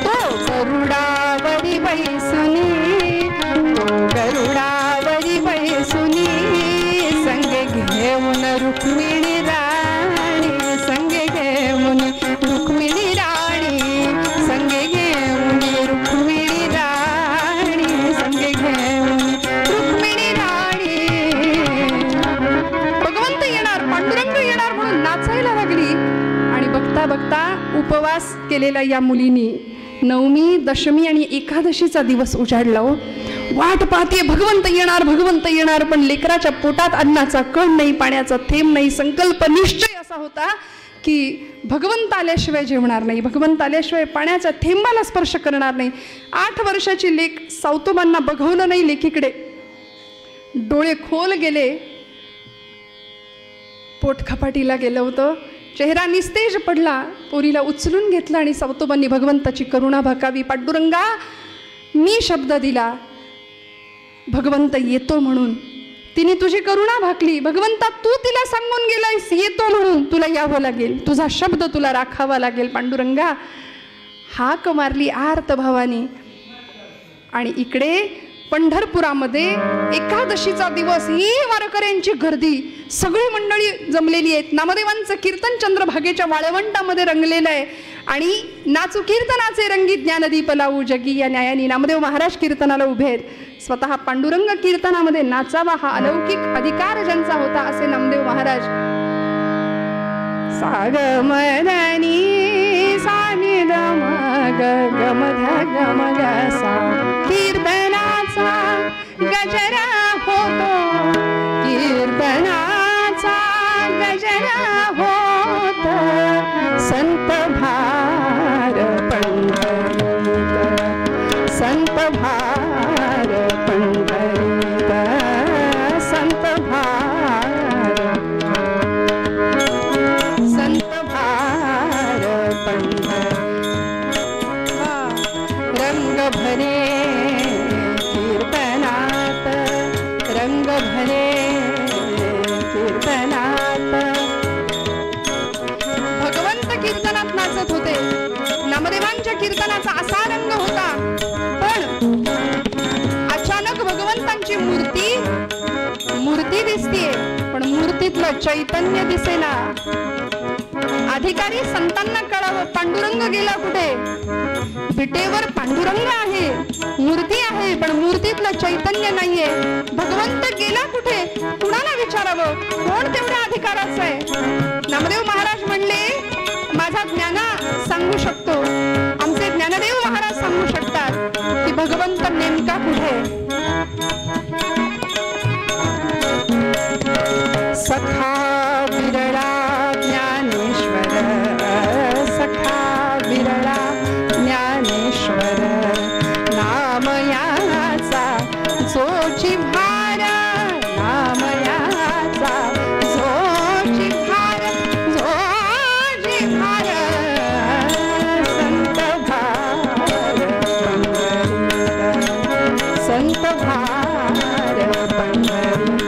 तो गरुडावरी बैसुनी, तो गरुडावरी बैसुनी. संगे घेऊन रुक्मिणी राणी, संगे घेऊन रुक्मिणी राणी, संगे घेऊन रुक्मिणी राणी, संगे घेऊन रुक्मिणी राणी. भगवंत येणार, पांडुरंग येणार म्हणून नाचायला लागली. आणि बघता बघता उपवास केलेल्या या मुलीनी नवमी, दशमी आणि एकादशीचा दिवस उजाडला. वाट पाहते भगवंत येणार, भगवंत येणार. पण लेकराच्या पोटात अन्नाचा कण नाही, पाण्याचा थेंब नाही. संकल्प निश्चय असा होता की भगवंत आल्याशिवाय जेवणार नाही, भगवंत आल्याशिवाय पाण्याच्या थेंबाला स्पर्श करणार नाही. 8 वर्षाची लेक सावतोबांना बघवलं नाही लेकीकडे. डोळे खोल गेले, पोट खपाटीला गेलं होतं. चेहरा निस्तेज पडला. पोरीला उचलून घेतला आणि सावतोबांनी भगवंताची करुणा भाकावी. पांडुरंगा मी शब्द दिला भगवंत येतो म्हणून, तिने तुझी करुणा भाकली. भगवंता तू तिला सांगून गेलायस येतो म्हणून, तुला यावं लागेल, तुझा शब्द तुला राखावा लागेल. पांडुरंगा हाक मारली आर्त भावानी. आणि इकडे पंढरपुरामध्ये एकादशीचा दिवस, ही वारकऱ्यांची गर्दी, सगळी मंडळी जमलेली आहेत. नामदेवांचं कीर्तन चंद्रभागेच्या वाळवंटामध्ये रंगलेलं आहे. आणि नाचू कीर्तनाचे रंगी ज्ञानदीप लावू जगी या न्यायाने नामदेव महाराज कीर्तनाला उभे आहेत. स्वतः पांडुरंग कीर्तनामध्ये नाचावा हा अलौकिक अधिकार ज्यांचा होता असे नामदेव महाराज. सागमदनी सानिद मग गमध गमग सा कीर्तनाचा गजरा होतो, कीर्तनाचा गजरा होतो. संत भार पंढरीत, संत भार पंढरीत, संत भार, संत भार पंढरीत. रंग भरे कीर्तनात, रंग भरे कीर्तनात. भगवंत कीर्तनात नाचत होते. नामदेवांच्या कीर्तनाचा असा रंग होता. पण अचानक भगवंतांची मूर्ती दिसतीये, पण मूर्तीतलं चैतन्य दिसेना. अधिकारी संतांना कळावं पांडुरंग गेला कुठे. विटेवर पांडुरंग आहे, मूर्ती आहे, पण मूर्तीतलं चैतन्य नाहीये. भगवंत गेला कुठे, कुणाला विचारावं, कोण तेवढ्या अधिकाराचं आहे. नामदेव महाराज म्हणले माझा ज्ञाना सांगू शकतो. आमचे ज्ञानदेव महाराज सांगू शकतात की भगवंत नेमका कुठे. सखा विरळा ज्ञानेश्वर, सखा विरळा ज्ञानेश्वर. नाम याचा जोची भार, नाम याचा जोची भार, जोची भार. संत भार पंढरीत, संत भार पंढरीत.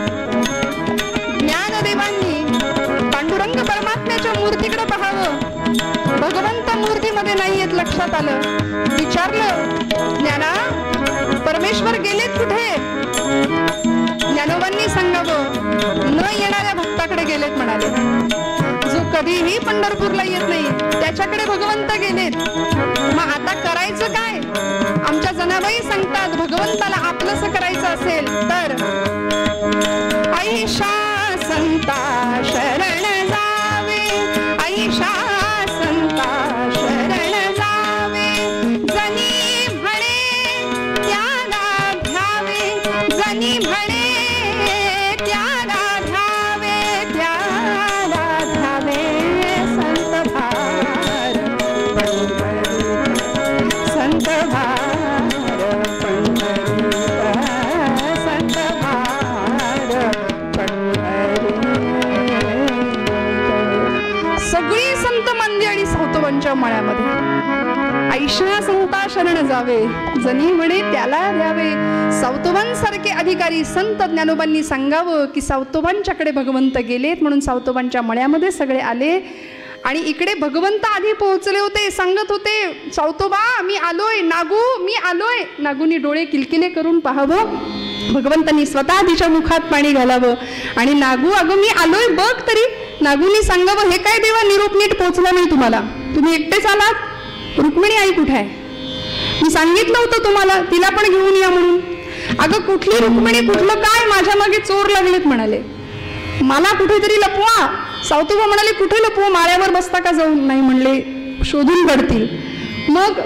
ज्ञानदेवांनी पांडुरंग परमात्म्याच्या मूर्तीकडे पाहावं. भगवंत मूर्तीमध्ये नाही येत लक्षात आलं. विचारलं ज्ञाना परमेश्वर गेलेत कुठे. ज्ञानोबांनी सांगावं न येणाऱ्या भक्ताकडे गेलेत म्हणाले. जो कधीही पंढरपूरला येत नाही त्याच्याकडे भगवंत गेलेत. मग आता करायचं काय. आमच्या जनाबाई सांगतात भगवंताला आपलंसं करायचं असेल तर ऐशा संत सावतोबांच्या मळ्यामध्ये ऐशा संता शरण जावे जनी म्हणे त्याला द्यावे. सावतोबांसारखे अधिकारी संत ज्ञानोबांनी सांगावं की सावतोबांच्याकडे भगवंत गेलेत म्हणून सावतोबांच्या मळ्यामध्ये सगळे आले. आणि इकडे भगवंत आधी पोहोचले होते, सांगत होते सावतोबा मी आलोय, नागू मी आलोय. नागूनी डोळे किलकिले करून पाहावं, भगवंतांनी स्वतः तिच्या मुखात पाणी घालावं आणि नागू अगं मी आलोय बघ तरी. नागूनी सांगावं हे काय देवा निरोप नीट पोहोचला नाही तुम्हाला, तुम्ही एकटेच आलात, रुक्मिणी आई कुठे आहे? मी सांगितलं होतं तुम्हाला तिला पण घेऊन या म्हणून. अगं कुठली रुक्मिणी कुठलं काय, माझ्या मागे चोर लागलेत म्हणाले, मला कुठेतरी लपवा. सावतोबा म्हणाले कुठे लपवू, माळ्यावर बसता का जाऊन? नाही म्हणले शोधून काढतील. मग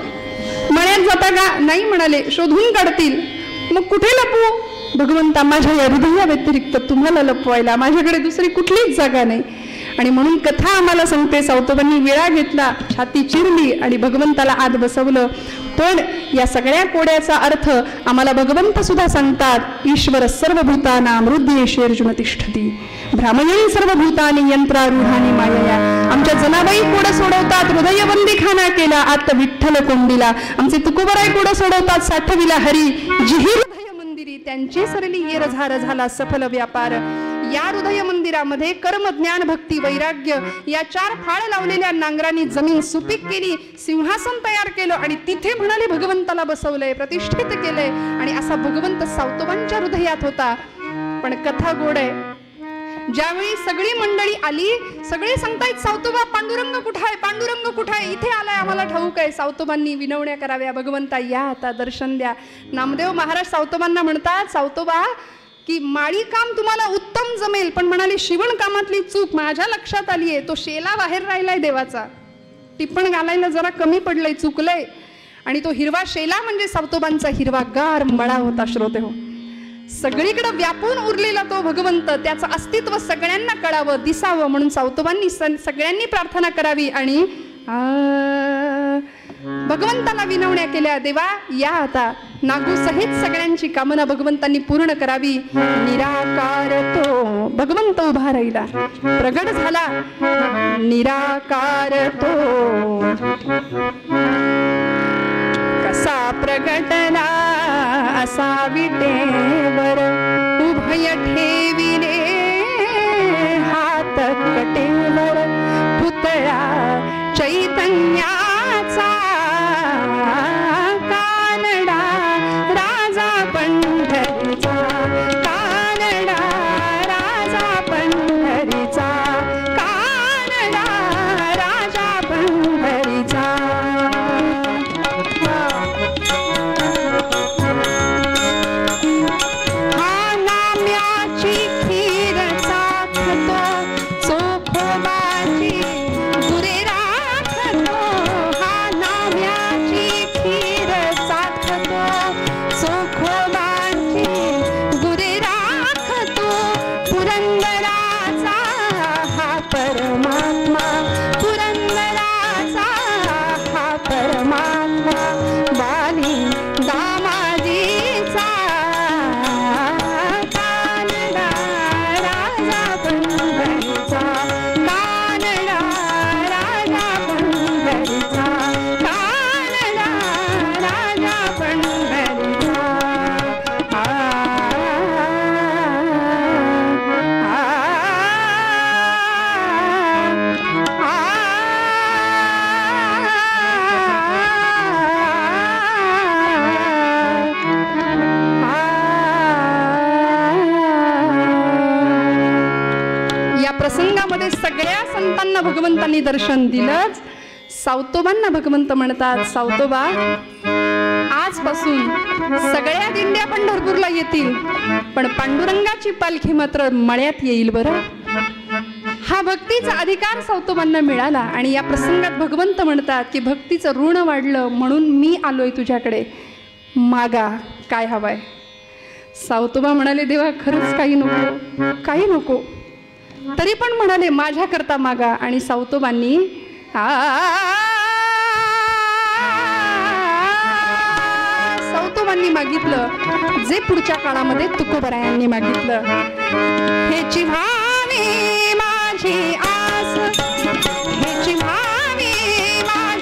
मळ्यात जाता का? नाही म्हणाले शोधून काढतील. मग कुठे लपवू? भगवंता माझ्या या हृदया व्यतिरिक्त तुम्हाला लपवायला माझ्याकडे दुसरी कुठलीच जागा नाही. आणि म्हणून कथा आम्हाला सांगते सावतोबांनी विळा घेतला, छाती चिरली आणि भगवंताला आत बसवलं. पण या सगळ्या कोड्याचा अर्थ आम्हाला भगवंत सुद्धा सांगतात, ईश्वर सर्वभूतानां हृदयेषु अर्जुन तिष्ठती भ्रामयन् सर्वभूतानि यंत्रारूढानि मायया. आमच्या जनाबाई कोडं सोडवतात, हृदयबंदी खाना केला आत विठ्ठल कोंडीला. आमचे तुकोबराई कोडं सोडवतात, साठविला हरी जिही हृदय मंदिरी त्यांची सरली येर झार झाला सफल व्यापार. या हृदय मंदिरामध्ये कर्म ज्ञान भक्ती वैराग्य या 4 फाळ लावलेल्या नांगरांनी जमीन सुपीक केली, सिंहासन तयार केलं आणि तिथे म्हणाले भगवंताला बसवलंय, प्रतिष्ठित केलंय. आणि असा भगवंत सावतोबांच्या हृदयात होता. पण कथा गोड आहे, ज्यावेळी सगळी मंडळी आली सगळे सांगतायत सावतोबा पांडुरंग कुठं आहे, पांडुरंग कुठं आहे, इथे आलाय आम्हाला ठाऊक आहे. सावतोबांनी विनवण्या कराव्या, भगवंता या आता दर्शन द्या. नामदेव महाराज सावतोबांना म्हणतात सावतोबा की माळी काम तुम्हाला उत्तम जमेल, पण म्हणाले शिवण कामातली चूक माझ्या लक्षात आली आहे, तो शेला बाहेर राहिलाय देवाचा, टिप्पण घालायला जरा कमी पडलंय, चुकलंय. आणि तो हिरवा शेला म्हणजे सावतोबांचा हिरवागार मळा होता. श्रोते हो, सगळीकडे व्यापून उरलेला तो भगवंत, त्याचं अस्तित्व सगळ्यांना कळावं दिसावं म्हणून सावतोबांनी सगळ्यांनी प्रार्थना करावी आणि भगवंताला विनवण्या केल्या, देवा या आता. नागू सहित सगळ्यांची कामना भगवंतांनी पूर्ण करावी. निराकार तो भगवंत उभा राहिला, प्रगट झाला निराकार तो. कसा प्रगटला असा विटेवर उभय ठेविले हात कटेवर. पुतळा चैतन्याचा कानडा राजा पंढरीचा, कानडा राजा पंढरीचा, कानडा राजा पंढरीचा. हा नाम्याची खीर चाखतो चोखोबाची गुरे राखतो. हा नाम्याची खीर चाखतो चोखोबाची गुरे राखतो. पुरंदराचा हा परमात्मा, पुरंदराचा हा परमात्मा. बाली दामाजीचा कानडा राजा पंढरीचा, कानडा राजा पंढरीचा, कानडा राजा पंढरीचा. या प्रसंगामध्ये सगळ्या संतांना भगवंतांनी दर्शन दिलंच. सावतोबांना भगवंत म्हणतात, सावतोबा आजपासून सगळ्या दिंड्या पंढरपूरला येतील, पण पांडुरंगाची पालखी मात्र मळ्यात येईल बरं. हा भक्तीचा अधिकार सावतोबांना मिळाला. आणि या प्रसंगात भगवंत म्हणतात की भक्तीचं ऋण वाढलं म्हणून मी आलोय तुझ्याकडे, मागा काय हवंय. सावतोबा म्हणाले देवा खरंच काही नको, काही नको. तरी पण म्हणाले माझ्याकरता मागा. आणि सावतोबांनी सावतोबांनी मागितलं जे पुढच्या काळामध्ये तुकोबरायांनी मागितलं. हेची व्हावी माझी आस, हेची व्हावी माझी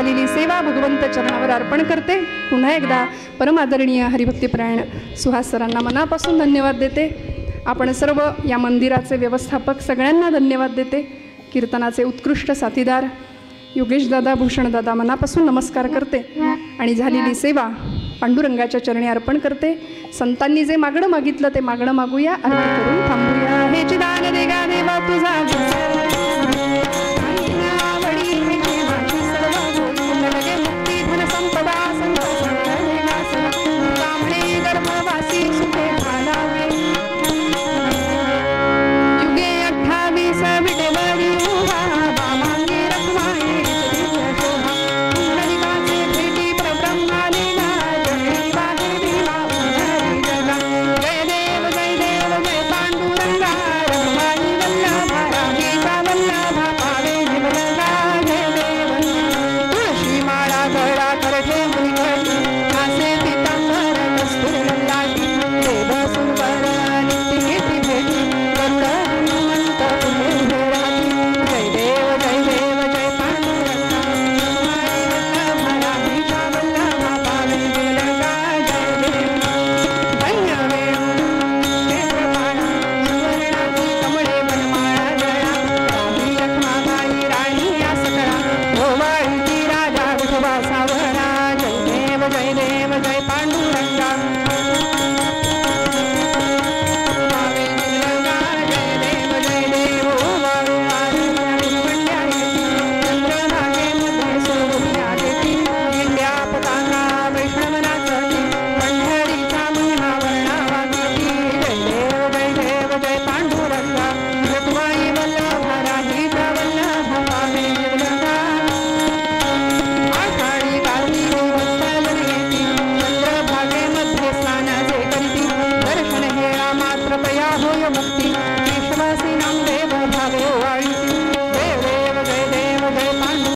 झालेली सेवा भगवंत चरणावर अर्पण करते. पुन्हा एकदा परमादरणीय हरिभक्तीपरायण सुहास सरांना मनापासून धन्यवाद देते. आपण सर्व या मंदिराचे व्यवस्थापक सगळ्यांना धन्यवाद देते. कीर्तनाचे उत्कृष्ट साथीदार योगेशदादा भूषणदादा मनापासून नमस्कार करते आणि झालेली सेवा पांडुरंगाच्या चरणी अर्पण करते. संतांनी जे मागणं मागितलं ते मागणं मागूया, अर्पण करून थांबूया. हे चिदान देगा देवा तुझा